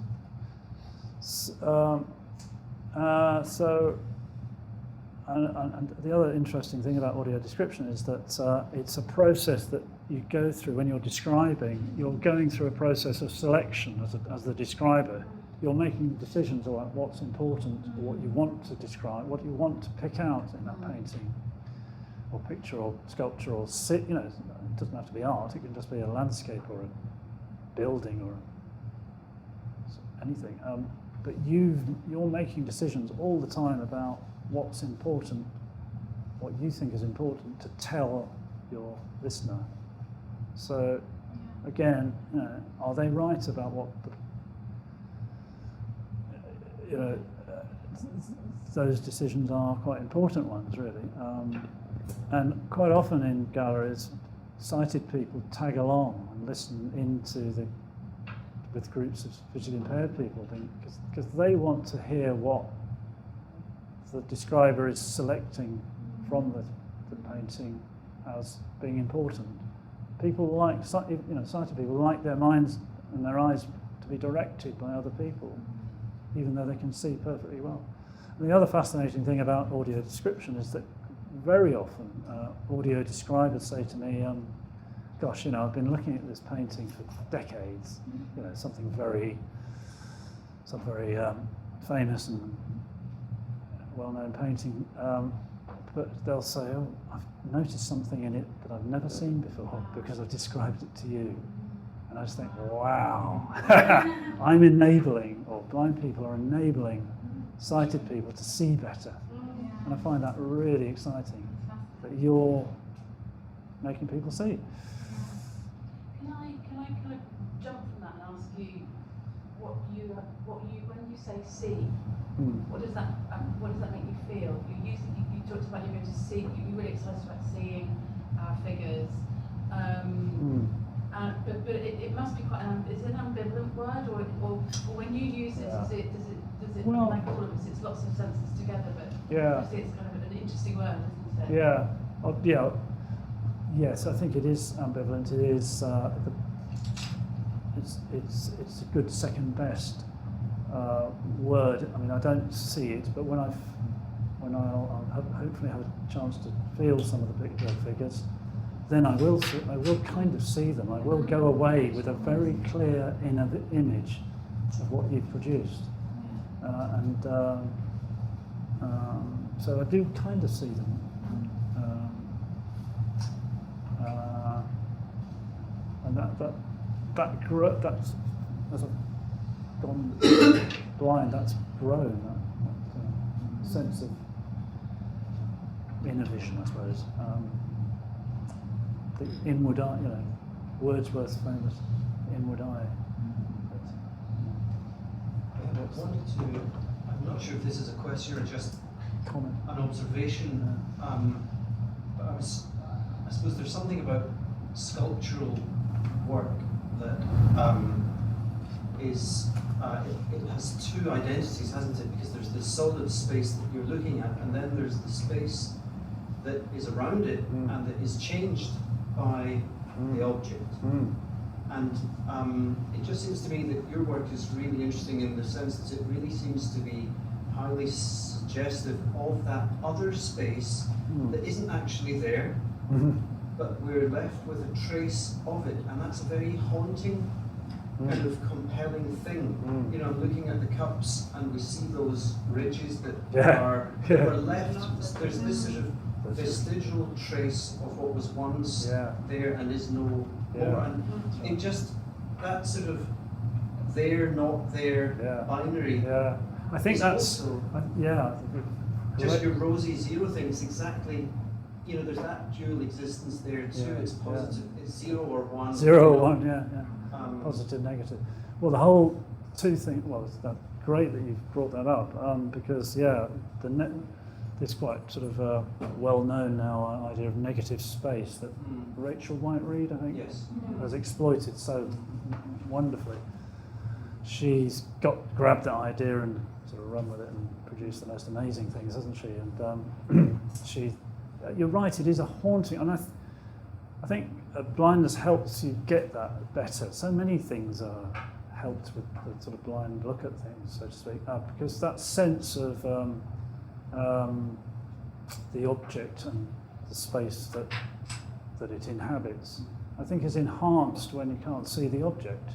And the other interesting thing about audio description is that it's a process that you go through when you're describing. You're going through a process of selection as the describer. You're making decisions about what's important, or what you want to describe, what you want to pick out in that painting, or picture, or sculpture, or it doesn't have to be art. It can just be a landscape, or a building, or anything. But you're making decisions all the time about what's important, what you think is important to tell your listener. So, again, are they right about what those decisions are quite important ones, really. And quite often in galleries, sighted people tag along and listen with groups of visually impaired people, because they want to hear what the describer is selecting from the painting as being important. People like, sighted people like their minds and their eyes to be directed by other people, even though they can see perfectly well. And the other fascinating thing about audio description is that very often audio describers say to me, gosh, I've been looking at this painting for decades, some very famous and well-known painting, but they'll say, oh, I've noticed something in it that I've never seen before because I've described it to you. And I just think, wow, I'm enabling, or blind people are enabling sighted people to see better. And I find that really exciting, that you're making people see. Can I kind of jump from that and ask you what you when you say see, what does that make you feel? You talked about you're going to see. You're really excited about seeing our figures. But it must be quite is it an ambivalent word, or when you use it, does it Well, like all of us? It's lots of senses together, but obviously it's kind of an interesting word, isn't it? Yeah. Yes, I think it is ambivalent. It is. It's a good second best word. I mean, I don't see it, but when I'll hopefully have a chance to feel some of the figures, then I will kind of see them. I will go away with a very clear image of what you've produced, so I do kind of see them. And that's as I've gone blind, that's grown. That sense of inner vision, I suppose. The inward eye, Wordsworth's famous inward eye. I wanted to, I'm not sure if this is a question or just Comment. an observation, but I suppose there's something about sculptural work that it has two identities, hasn't it? Because there's this solid space that you're looking at, and then there's the space that is around it and that is changed by the object. And it just seems to me that your work is really interesting in the sense that it really seems to be highly suggestive of that other space that isn't actually there, but we're left with a trace of it, and that's a very haunting, kind of compelling thing. I'm looking at the cups, and we see those ridges that are left. There's this sort of vestigial trace of what was once there and is no more, and it just that sort of there, not there binary. Yeah, I think that's just your rosy zero thing. It's exactly. There's that dual existence there too. It's positive. It's 0 or 1. 0 or 1, positive, negative. Well, the whole two thing. Well, it's great that you've brought that up because this quite sort of well known now idea of negative space that Rachel White-Reid, I think, has exploited so wonderfully. She's grabbed that idea and sort of run with it and produced the most amazing things, hasn't she? And you're right, it is a haunting, and I think blindness helps you get that better. So many things are helped with the sort of blind look at things, so to speak, because that sense of the object and the space that it inhabits, I think is enhanced when you can't see the object,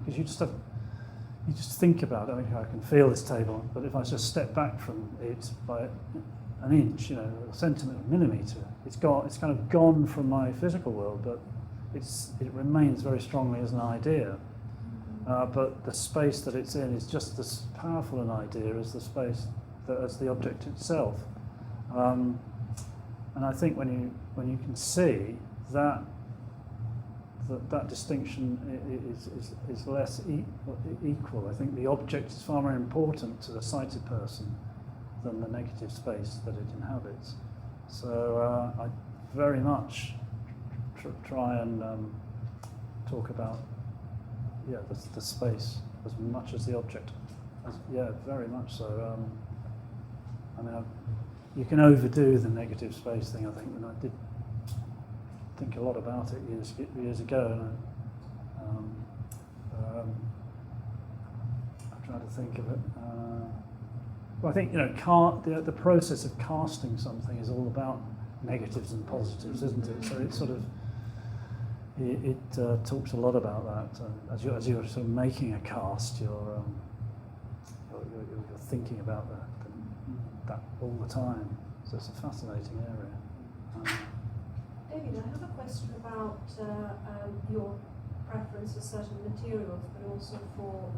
because you just think about it. I mean, I can feel this table, but if I just step back from it by an inch, a centimetre, a millimetre, it's kind of gone from my physical world, but it remains very strongly as an idea. But the space that it's in is just as powerful an idea as the space as the object itself. And I think when you can see that distinction is less equal. I think the object is far more important to the sighted person than the negative space that it inhabits. So I very much try and talk about the space as much as the object. Very much so. You can overdo the negative space thing, I think, and I did think a lot about it years ago, and I'm trying to think of it. Well, I think the process of casting something is all about negatives and positives, isn't it? So it sort of talks a lot about that. As you're sort of making a cast, you're thinking about that all the time. So it's a fascinating area. David, I have a question about your preference for certain materials, but also for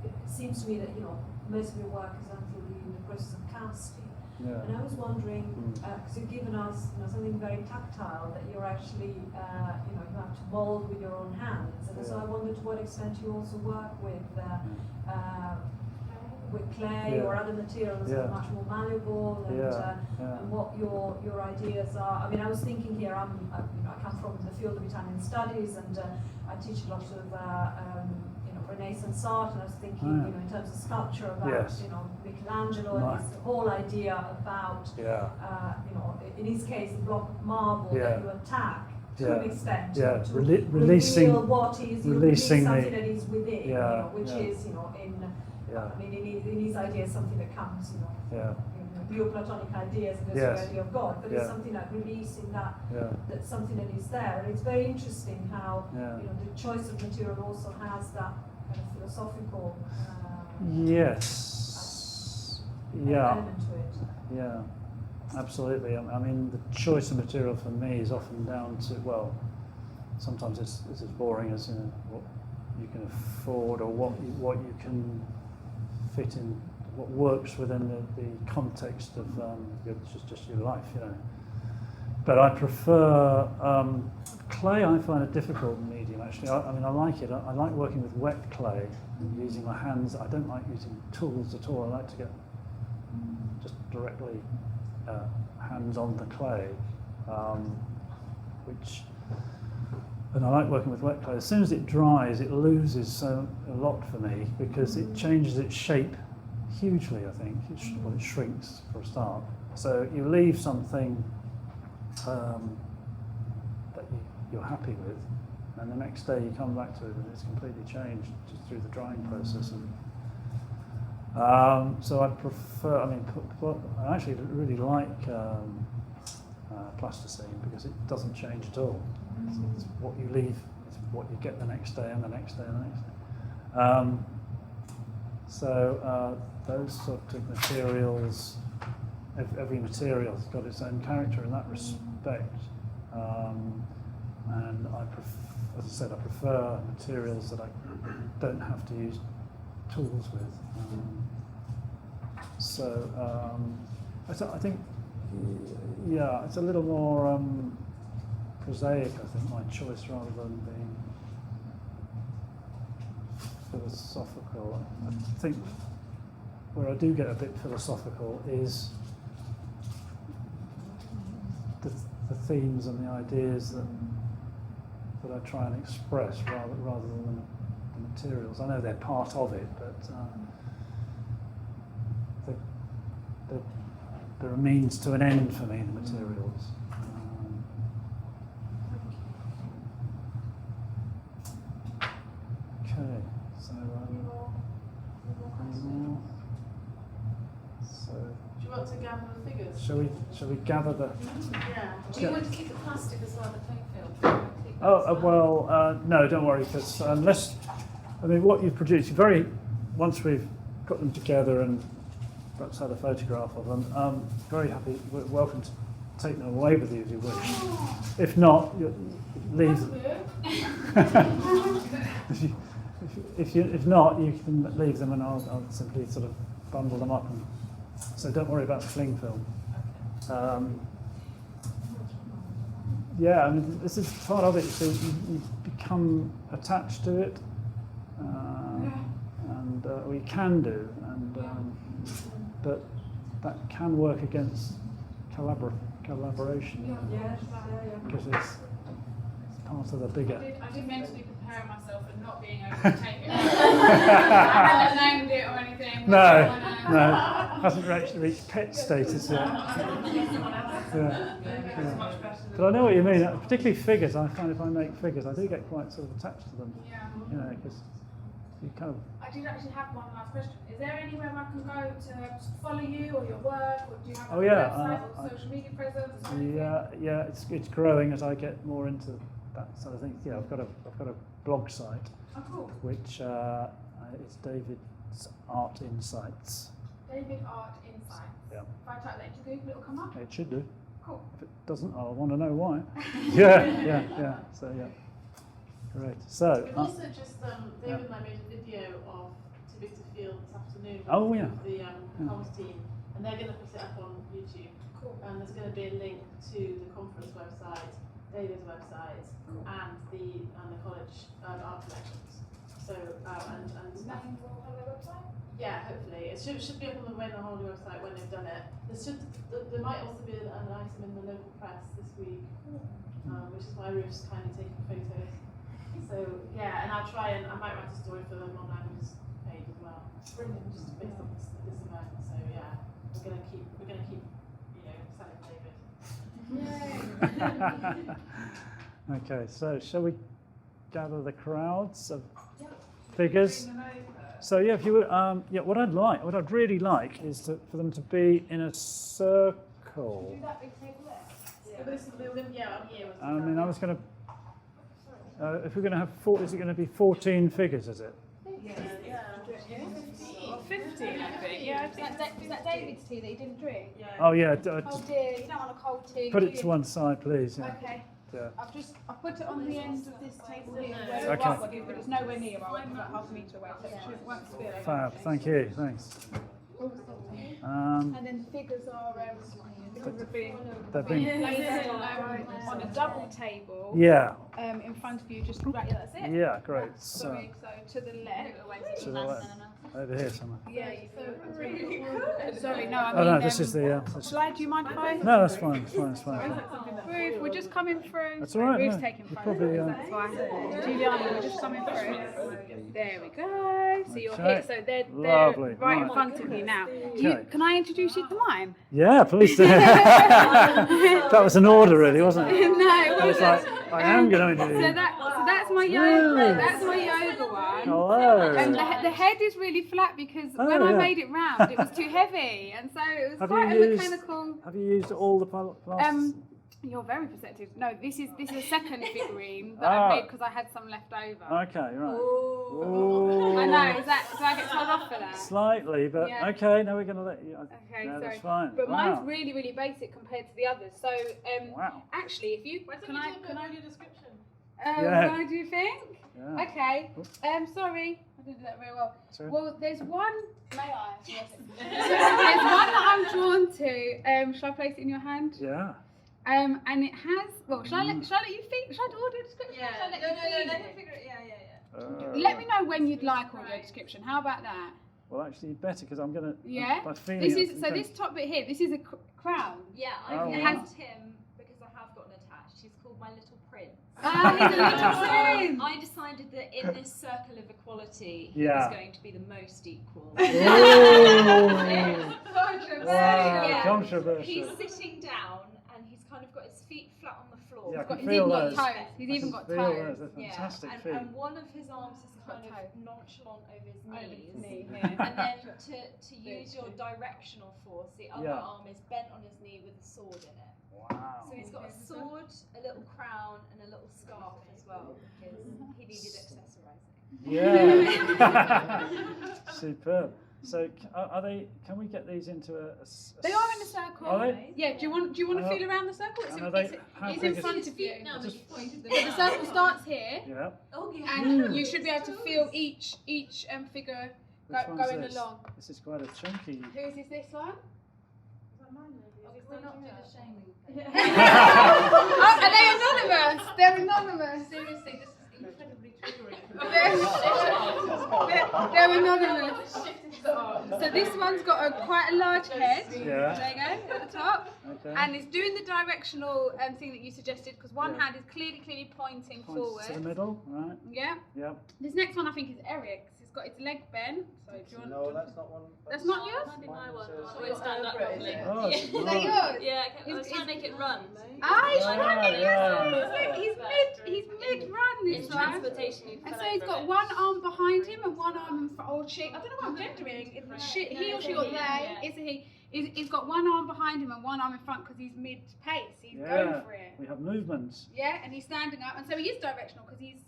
it seems to me that most of your work is actually in the process of casting. Yeah. And I was wondering, because you've given us something very tactile, that you're actually you have to mold with your own hands, and so I wondered to what extent you also work with clay or other materials that are much more malleable, and what your ideas are. I mean, I was thinking here, I come from the field of Italian studies, and I teach a lot of Renaissance art, and I was thinking, in terms of sculpture, about Michelangelo and his whole idea about, in his case, the block of marble that you attack to an extent, to reveal what is, releasing something that is within, which is, I mean, in his idea, something that comes, Neoplatonic ideas, and there's the idea of God, but it's something like releasing that's something that is there, and it's very interesting how the choice of material also has that kind of philosophical element to it. Yeah, absolutely. I mean, the choice of material for me is often down to, well, sometimes it's as boring as what you can afford, or what you can fit in, what works within the context of just your life, But I prefer clay. I find a difficult medium, actually. I mean, I like it. I like working with wet clay, using my hands. I don't like using tools at all. I like to get just directly hands on the clay, and I like working with wet clay. As soon as it dries, it loses a lot for me, because it changes its shape hugely, I think. It shrinks for a start. So you leave something that you're happy with, and the next day you come back to it and it's completely changed just through the drying process. And so I prefer, I actually really like plasticine, because it doesn't change at all. It's what you leave, it's what you get the next day and the next day and the next day. So those sort of materials, every material has got its own character in that respect. And as I said, I prefer materials that I don't have to use tools with. I think, it's a little more prosaic, I think, my choice, rather than being philosophical. I think where I do get a bit philosophical is the themes and the ideas that I try and express, rather than the materials. I know they're part of it, but they're a means to an end for me, the materials. Okay, so any more? So Do you want to gather the figures? shall we gather the? Yeah. Do you want to keep the plastic as well, the clay film? No, don't worry, because what you've produced, once we've got them together and perhaps had a photograph of them, very happy, welcome to take them away with you if you wish. If not, leave them. If not, you can leave them, and I'll simply sort of bundle them up. So don't worry about the cling film. This is part of it. So you become attached to it, and or you can do, but that can work against collaboration. Because it's part of the bigger. I did mentally prepare myself for not being able to take it. I haven't named it or anything. No, hasn't actually reached pet status yet. But I know what you mean. Particularly figures. I find if I make figures, I do get quite sort of attached to them. Yeah. Because you kind of. I did actually have one last question. Is there anywhere I can go to follow you or your work, or do you have a website or social media presence? Or anything? It's growing as I get more into that sort of thing. Yeah, I've got a blog site, Oh, cool. which it's David's Art Insights. David Art Insights. Yeah. If I type that into Google, it'll come up. It should do. Cool. If it doesn't, I'll want to know why. Yeah. So yeah. Great. So, We've also just, David and I made a video of Too Big to Feel this afternoon Oh, with yeah. the comms team, and they're going to put it up on YouTube. Cool. And there's going to be a link to the conference website, David's website, and the college art collections. So, and Is that in Royal Holloway website? yeah, hopefully. It should be up on the Royal Holloway website when they've done it. There might also be an item in the local press this week, which is why Ruth's kindly taking photos. So yeah, and I might write a story for the non-languages page as well. Brilliant, just based on this event. So yeah, we're gonna keep selling David. okay, so shall we gather the crowds of figures? So yeah, if you would, what I'd really like is for them to be in a circle. Do that big table there? I mean, I was going to. If we're going to have is it going to be 14 figures? Is it? Yeah. 15, I think. Yeah. Is that David's tea that he didn't drink? Yeah. Oh yeah. Oh dear, you don't want a cold tea. Put do it you? to one side, please. Yeah. Okay. Yeah. I've put it on the end of this table here where Okay. it was, but it's nowhere near. It's about half a metre away, so it won't spill. Fab. Thank you. Thanks. And then the figures are because they're being They've been. placed on a double table Yeah. in front of you. Just right, yeah, that's it. Yeah. Great. So Sorry, so to the left. to the left, over here somewhere. Yeah, so really good. Sorry, no, I Oh mean. no, this is the. Slide, do you mind if I? No, that's fine. It's fine. It's fine. Ruth, we're just coming through. That's all right, Ruth's no. taking You photos. probably, That's why. Juliana, we're just coming through. There we go. So you're Okay. here. So they're Lovely. right in Right. front of you now. Okay. Can I introduce you to mine? Yeah, please do. That was an order, really, wasn't it? No. I was like, I am going to So introduce. that's my yoga. Really? That's my yoga one. Hello. And the head is really flat because Oh, when I yeah. made it round, it was too heavy, and so it was Have quite you a used- mechanical. Have you used all the plasters? You're very perceptive. No, this is a second figurine that Ah. I made because I had some left over. Okay, right. Ooh. Ooh. I know. Do I get told off for that? Slightly, but Yeah. okay. No, we're going to let you. Okay, yeah, sorry. that's fine. But Wow. mine's really, really basic compared to the others. So, Wow. actually, if you can I your description? Yeah. What do you think? Yeah. Okay. Sorry, I didn't do that very well. Sorry. Well, there's one. May I? Yes. There's one that I'm drawn to. Shall I place it in your hand? Yeah. And it has. Well, shall I let you think? Shall I order a description? Shall I let you feel it? figure it. Yeah. Let me know when you'd like audio description. How about that? Well, actually, better because I'm going to. Yeah. By feeling This it, is so. This top bit here. This is a crown. Yeah, Oh, I've wow. named him because I have gotten attached. He's called my little prince. Ah, he's a little prince. I decided that in this circle of equality, he Yeah. was going to be the most equal. Ooh. Controversial. Wow, Yeah. controversial. He's sitting down and he's kind of got his feet flat on the floor. Yeah, I can He's feel even got those. toes. He's I even can got feel toes. those. They're Yeah, fantastic feet. and one of his arms is kind Got of toe. nonchalant over his Over knees. his knee, yeah. And then to use your directional force, the other Yeah. arm is bent on his knee with a sword in it. Wow. So he's got a sword, a little crown, and a little scarf as well because he needed accessorising. Yeah. Superb. So are they? Can we get these into a They are in a circle. Are they? Yeah. Do you want to Uh, feel around the circle? and are they- how It's big in is- front of you. No, Just- you pointed them So the circle starts here, Yeah. Oh, yeah. and you should be able to feel each figure Which one's going this? along. This is quite a chunky. Whose is this one? We're not doing a shaming. Oh, are they anonymous? They're anonymous. Seriously, this is incredibly triggering. They're anonymous. So this one's got quite a large head. Yeah. There you go, at the top. Okay. And it's doing the directional thing that you suggested because one Yeah. hand is clearly pointing Points forward. to the middle, right? Yeah. Yep. This next one I think is Eric's. It's got its leg bent. So do you want? No, that's not one. That's not yours? Might be my one. Says- Oh, it's stand up properly. Oh, it's Is that right. yours? Yeah, I was trying to make it run. Ah, he's Ah, trying to get yeah. He's mid-run In this one. transportation, you And fell so he's over got it. one arm behind him and one arm in front. Or she, I don't know what I'm gendering. He or she or they. Yeah. It's a he. He's got one arm behind him and one arm in front because he's mid-pace. He's Yeah. going for it. We have movements. Yeah, and he's standing up, and so he is directional because he's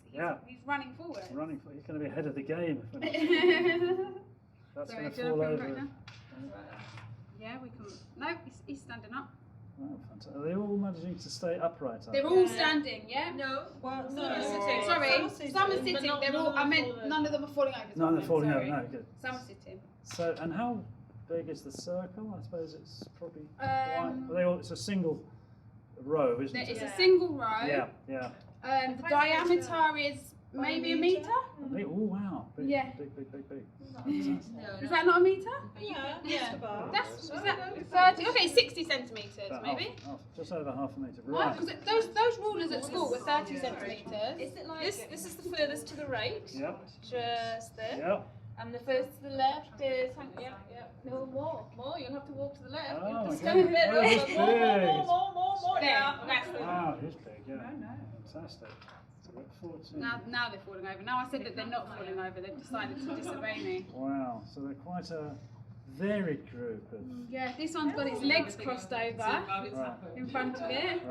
running forward. Running for. He's going to be ahead of the game. That's Sorry, going do to you fall want to put him over. back down? Yeah, we can. No, he's standing up. Wow, fantastic. Are they all managing to stay upright? They're all standing, yeah? No. Well, Some are sitting. Sorry, some are But sitting. not- They're all. none I are meant falling none of over. them are falling over. No, they're falling over. Sorry. No, good. Some are sitting. So, and how big is the circle? I suppose it's probably Um, quite. They all, it's a single row, isn't It's it? a single row. Yeah, yeah. The diameter is maybe a metre. Oh wow! Big, Yeah. big, big, big, big. Is that not a metre? Yeah, Yeah. just about. That's is that 30? Okay, 60 centimetres About maybe. just over half a metre. Right, Right. because those rulers at school were 30 centimetres. Is it like This is the furthest to the right, Yep. just there. Yep. And the first to the left is, no more, you'll have to walk to the left. Oh, You'll have to okay. stand a bit, Oh, it's big. more There, now. that's the Wow, it is big. Yeah. Fantastic. So look forward to. now they're falling over. Now I said that they're not falling over, they've decided to disobey me. Wow. So they're quite a varied group of. Yeah, this one's got its legs crossed over Right. in front of it.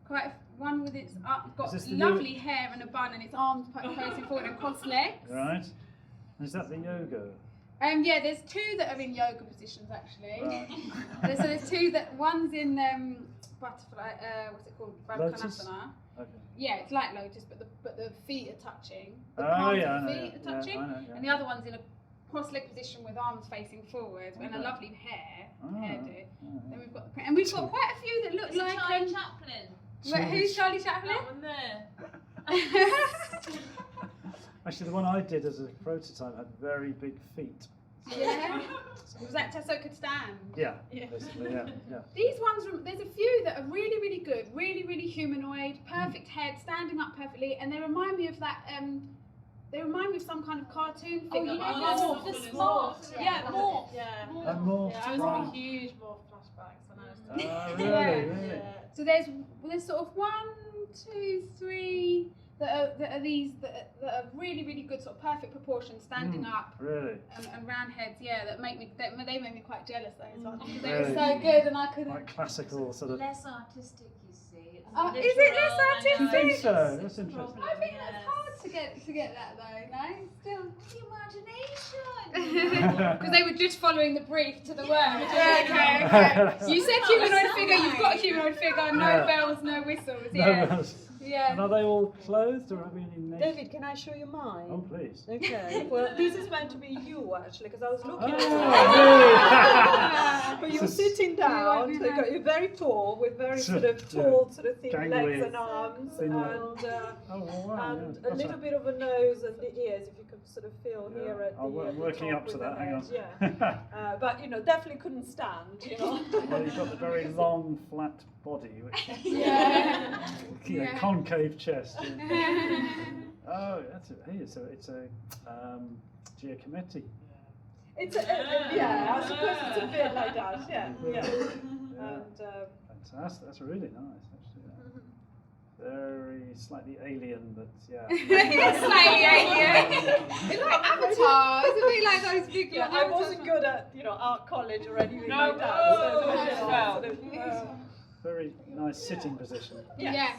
Right. One with its Is got this the lovely hair and a bun and its arms facing forward and crossed legs. Right. Is that the yoga? Yeah, there's two that are in yoga positions actually. Right. So there's two that one's in butterfly. What's it called? Lotus? Baddhasana. Okay. Yeah, it's like lotus, but the feet are touching. The Oh, palms yeah, I of the know, feet yeah. are touching, Yeah, I know, yeah. and the other one's in a cross-leg position with arms facing forward and a Okay. lovely hair Ah, hairdo. ah, Then we've got and we've got quite a few that look It's like Charlie Chaplin. who's Charlie Chaplin? That one there. Actually, the one I did as a prototype had very big feet. So, Yeah. Was that so it could stand? yeah, basically, yeah, yeah. These ones, there's a few that are really, really good, really, really humanoid, perfect head, standing up perfectly, and they remind me of that. They remind me of some kind of cartoon Oh, figure. you like know, this. the smart. Yeah, morph. Yeah. And more. Yeah, I was Right. having huge morph flashbacks when I was doing Ah, it. really, Yeah. really. Yeah. So there's sort of 1, 2, 3 that are these that are really, really good, sort of perfect proportions, standing up. Really. And round heads, yeah, that make me they made me quite jealous those ones because they Really? were so good and I couldn't. Like classical sort of. Less artistic, you see. It's Oh, is it less literal, I know. artistic? You think so? It's That's the interesting. I think problem, that's yeah. hard to get that though. No, still. Imagination. Because they were just following the brief to the word. Okay. You said humanoid figure, you've got a humanoid figure, no Yeah. bells, no whistles. No, Yeah. that's- Yeah. And are they all clothed or have we any naked? David, can I show you mine? Oh, please. Okay. Well, this is meant to be you actually, because I was looking at Oh, But you're sitting down, so you're very tall, with very sort of tall, sort of thin Gangly. legs and arms, Thin and, Oh, wow. and yeah. a little bit of a nose and the ears, if you could sort of feel Yeah. here at the, I'm at the working top up to with that, the hang on. head, Yeah. But, definitely couldn't stand, Well, you've got the very long, flat body, which Yeah. Yeah. concave chest. Yeah. Oh, that's it. Hey, so it's a Giacometti. It's yeah, I suppose it's a bit like that, yeah. Yeah. And, Fantastic. That's really nice, actually. Yeah. Very slightly alien, but yeah. It's slightly alien. It's like Avatar. It's a bit like those big. yeah, I wasn't good at, art college or anything No, like that. oh, So, sort of, Very nice sitting position. Yeah. Yeah.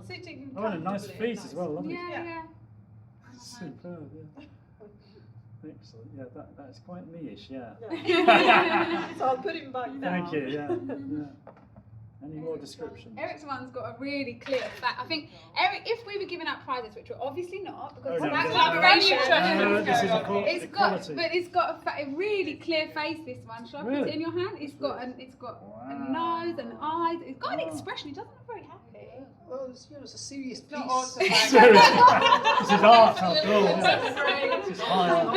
sitting Oh, and a nice comfortably, feet as well, lovely. Yeah. Superb, yeah. Excellent. Yeah, that is quite me-ish, yeah. Yeah. So I'll put him back down. Thank you, yeah. Any more descriptions? Eric's one's got a really clear fact. I think Eric, if we were giving out prizes, which we're obviously not, because Oh, no, that's no, not no, very no, interesting. this is It's got, equality. but it's got a really clear face. This one. Shall I put Really? it in your hand? It's got a Wow. nose and eyes. It's got an Wow. expression. It doesn't look very happy. Well, it's a serious piece. Not awesome. This is art after all. Yeah. This is high art.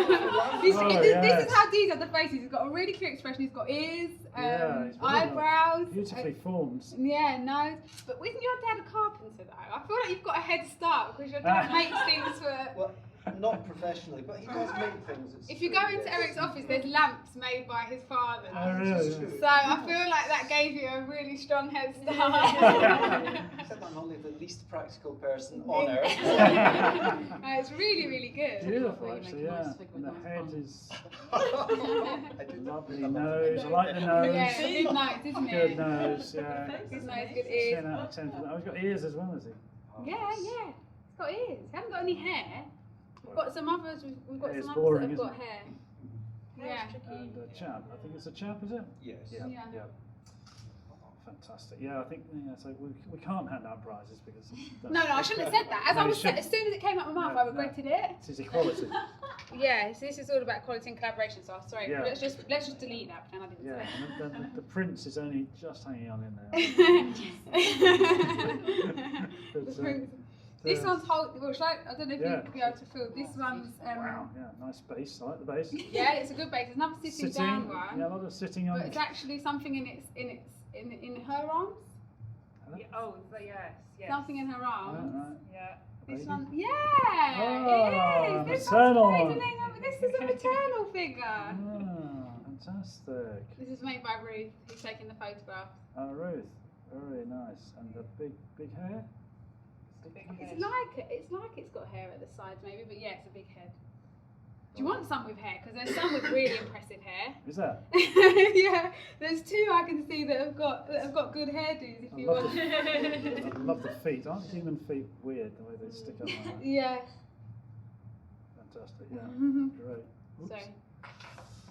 This, Oh, this yes. is how detailed the face is. It's got a really clear expression. It's got ears, Yeah, it's really eyebrows. Beautifully formed. Yeah, nose. But isn't your dad a carpenter though? I feel like you've got a head start because your dad makes things for. Well, not professionally, but he does make things. It's If you true, go into yes. Eric's office, there's lamps made by his father. Oh, really? So I feel like that gave you a really strong head start. Except I'm only the least practical person on earth. It's really, really good. Beautiful, actually, yeah. And the head is I did lovely that. nose. I like the nose. Yeah, it's a good nose, isn't it? Good nose, yeah. Good nose, good ears. 10 out of 10 for that. Oh, he's got ears as well, has he? Yeah. It's got ears. He hasn't got any hair. We've got some others. We've got Hair's some others boring, that have isn't got it? hair. Yeah. And a chap. I think it's a chap, is it? Yes. Yeah. fantastic. Yeah, I think so. We can't hand out prizes because. No, I shouldn't have said that. As soon as it came out of my mouth, I regretted it. This is equality. Yeah, so this is all about quality and collaboration. So I'm sorry. Yeah. Let's just delete that. Pretend I didn't Yeah, say and the prince is only just hanging on in there. it. This one's whole. Well, I don't know if you'll be able to feel. This one's. Wow, yeah, nice base. I like the base. Yeah, it's a good base. It's another sitting down one. Yeah, a lot of sitting on. But it's actually something in her arms. Yeah, oh, yes. Something in her arms. Right. Yeah. This Baby. one, yeah, Oh, it is. This maternal. This is a maternal figure. Ah, fantastic. This is made by Ruth, who's taking the photograph. Oh, Ruth, very nice. And the big hair. It's like it's got hair at the sides, maybe, but yeah, it's a big head. Do you want some with hair? Because there's some with really impressive hair. Is that? Yeah, there's two I can see that have got good hairdos. If you want. I love the feet. Aren't human feet weird the way they stick up like that? Yeah. Fantastic. Yeah. Great. Oops. So,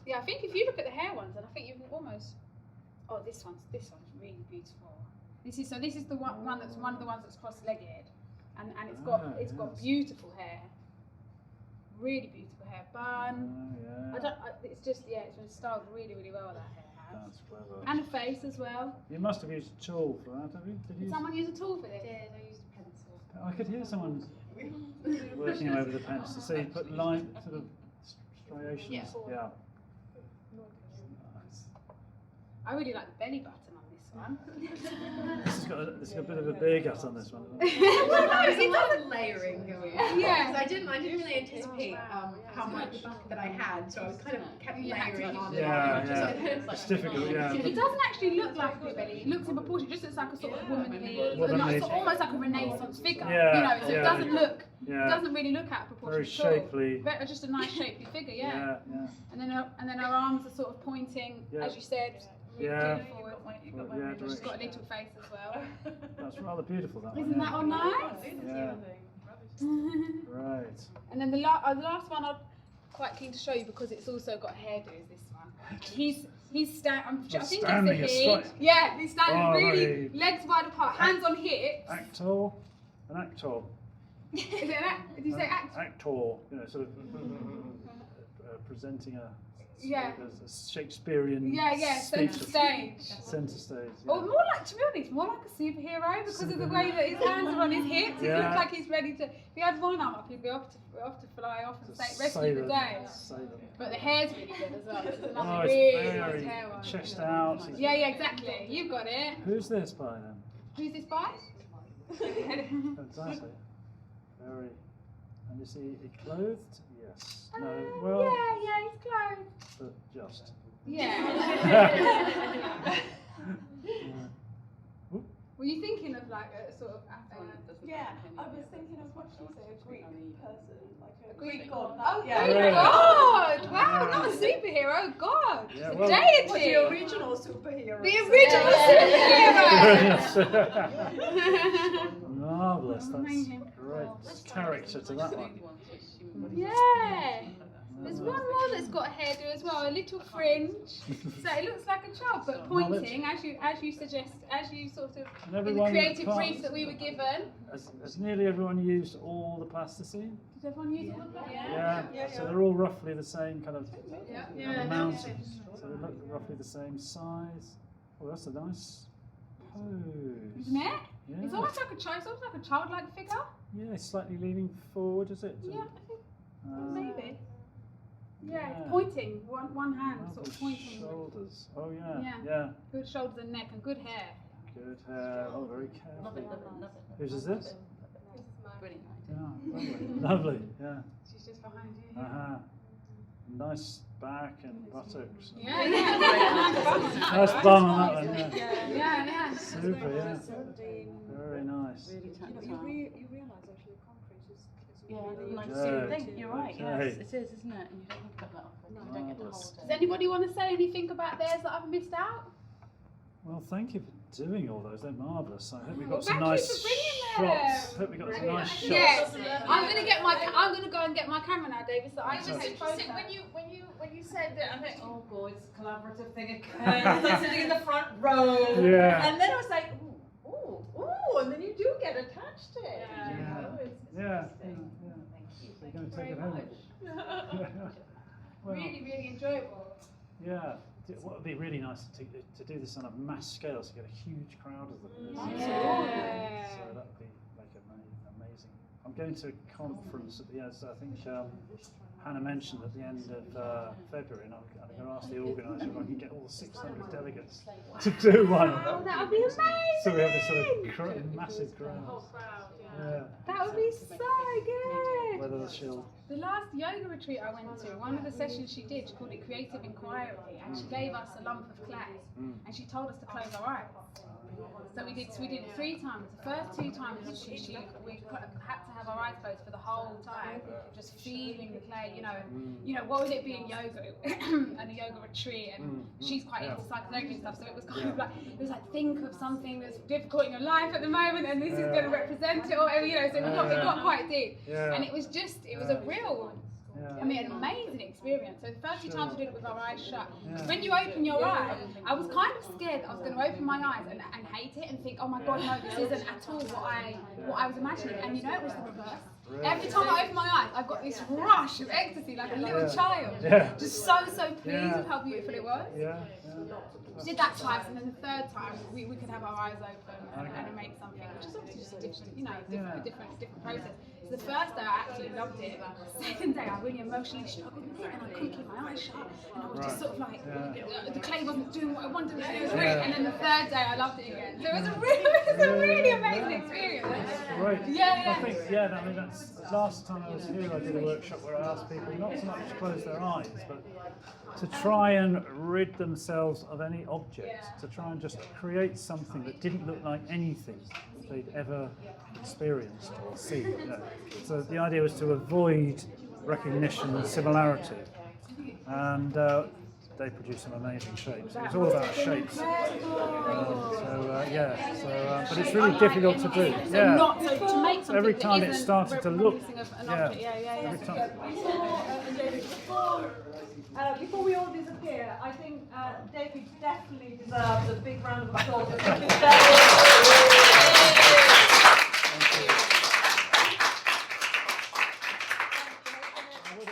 yeah, I think if you look at the hair ones, then I think you can almost. Oh, this one's really beautiful. This is the one that's one of the ones that's cross-legged, and it's got got beautiful hair. Really beautiful hair bun. Yeah. It's been styled really, really well, that hair has. That's clever. And a face as well. You must have used a tool for that, have you? Did someone use a tool for this? I used a pencil. I could hear someone working over the pencil. So you put line sort of striations. Yeah. Yeah. I really like the belly button on this one. This has got a bit of a beer gut on this one. Well, no, it does layering going on. Yeah. Because I didn't really anticipate how much that I had, so I was kind of kept layering on. Yeah. It's difficult, yeah. It doesn't actually look like a big belly. It looks in proportion. It just looks like a sort of womanly, almost like a Renaissance figure. Yeah, So it doesn't look. Yeah. It doesn't really look out of proportion. Very at all. shapely. Just a nice shapely figure. Yeah. Yeah. And then her arms are sort of pointing, as you said. Yeah. Forward. Yeah, She's got a little face as well. That's rather beautiful, that one. Isn't that all nice? Yeah. Right. And then the last one I'm quite keen to show you because it's also got hairdos. This one. He's standing. I think standing it's is a he. right. Yeah, he's standing really right. legs wide apart, hands on hips. An actor. Is it an act? Did you say act? Actor. You know, sort of presenting a Shakespearean. Yeah. speech. Centre stage. Centre stage. Yeah. Or more like, to be honest, more like a superhero because of the way that his hands are on his hips. He looks like he's ready to. If he had one arm up, he'd be off to fly off and rescue the day. But the hair's really good as well. It's another really nice hair one. Chest out. Yeah, exactly. You've got it. Who's this by then? Who's this by? Fantastic. Very. And is he clothed? Yes. No. Well. Yeah, he's clothed. But just. Yeah. Were you thinking of like a sort of? Yeah, I was thinking of what you say, a Greek person, like a Greek god. Oh, yeah. Greek god! Wow, not a superhero, god. Yeah, A well- deity. The original superhero. The original superhero. Marvellous. That's Amazing. great character to that one. Yeah. There's one more that's got a hairdo as well, a little fringe. So it looks like a child, but pointing, as you suggest, as you sort of And in the everyone creative passed. brief that we were given. Has nearly everyone used all the plasticine? Did everyone use all of that? Yeah. So they're all roughly the same kind of Yeah. amount. So they look roughly the same size. Oh, that's a nice pose. Isn't it? Yeah. It's almost like a childlike figure. Yeah, slightly leaning forward, is it? Yeah, I think maybe. Yeah, yeah. it's pointing. One hand, Well, sort of the pointing. shoulders. Oh Yeah. yeah. Good shoulders and neck and good hair. Good hair. Oh, very careful. Love it. Whose is this? Brilliant. Yeah, lovely. Yeah. She's just behind you. Nice back and buttocks. Yeah. Nice bum on that one. Yeah. Super. Yeah. Very nice. Really tactile. You realise actually concrete is Yeah, nice Okay. thing. You're right. Okay. Yes, it is, isn't it? And you don't think about that often. You don't get to Marvellous. hold Does it. anybody want to say anything about theirs that I've missed out? Well, thank you for doing all those. They're marvellous. I hope we've Well, got some thank you nice for bringing them. shots. Hope we got some nice shots. Yes, I'm gonna go and get my camera now, David. So I It can was take photos. interesting when you said that. I think, oh god, it's a collaborative thing again. It's like sitting in the front row. Yeah. And then I was like, ooh, and then you do get attached to it. Yeah. You know, it's Yeah. interesting. Yeah. Thank you. So you're going to Thank take you it home. very much. Well, Really, really enjoyable. yeah. What would be really nice to do this on a mass scale, so you get a huge crowd of them. Yeah. So that would be like amazing. I'm going to a conference at the end. So I think Hannah mentioned at the end of February, and I'm going to ask the organiser if I can get all 600 delegates to do one. Oh, that would be amazing. So we have this sort of massive crowd. Yeah. That would be so good. Whether she'll. The last yoga retreat I went to, one of the sessions she did, she called it Creative Inquiry, and she gave us a lump of clay, and she told us to close our eyes. So we did it 3 times. The first 2 times we had to have our eyes closed for the whole time, just feeling the clay. You know what would it be in yoga and a yoga retreat, and she's quite into psychotherapy and stuff. So it was kind of like think of something that's difficult in your life at the moment, and this is going to represent it, or So it got quite deep, and it was a real. I mean, an amazing experience. So the first 2 times we did it with our eyes shut. When you open your eyes, I was kind of scared that I was going to open my eyes and hate it and think, oh my god, no, this isn't at all what I was imagining. And it was the reverse. Every time I open my eyes, I've got this rush of ecstasy, like a little child. Just so pleased with how beautiful it was. We did that twice, and then the 3rd time we could have our eyes open and make something, which is obviously just a different process. So the first day I absolutely loved it. The 2nd day I really emotionally struggled with it, and I couldn't keep my eyes shut, and I was just sort of like the clay wasn't doing what I wanted it to do. And then the 3rd day I loved it again. So it was a really amazing experience. Right. Yeah. I think I mean that's the last time I was here. I did a workshop where I asked people not so much to close their eyes, but to try and rid themselves of any object, to try and just create something that didn't look like anything they'd ever experienced or seen. So the idea was to avoid recognition and similarity, and they produced some amazing shapes. It was all about shapes. But it's really difficult to do. To make something Every time that it isn't started to look. reproducing an object. Every time. Before we all disappear, I think David definitely deserves a big round of applause. I would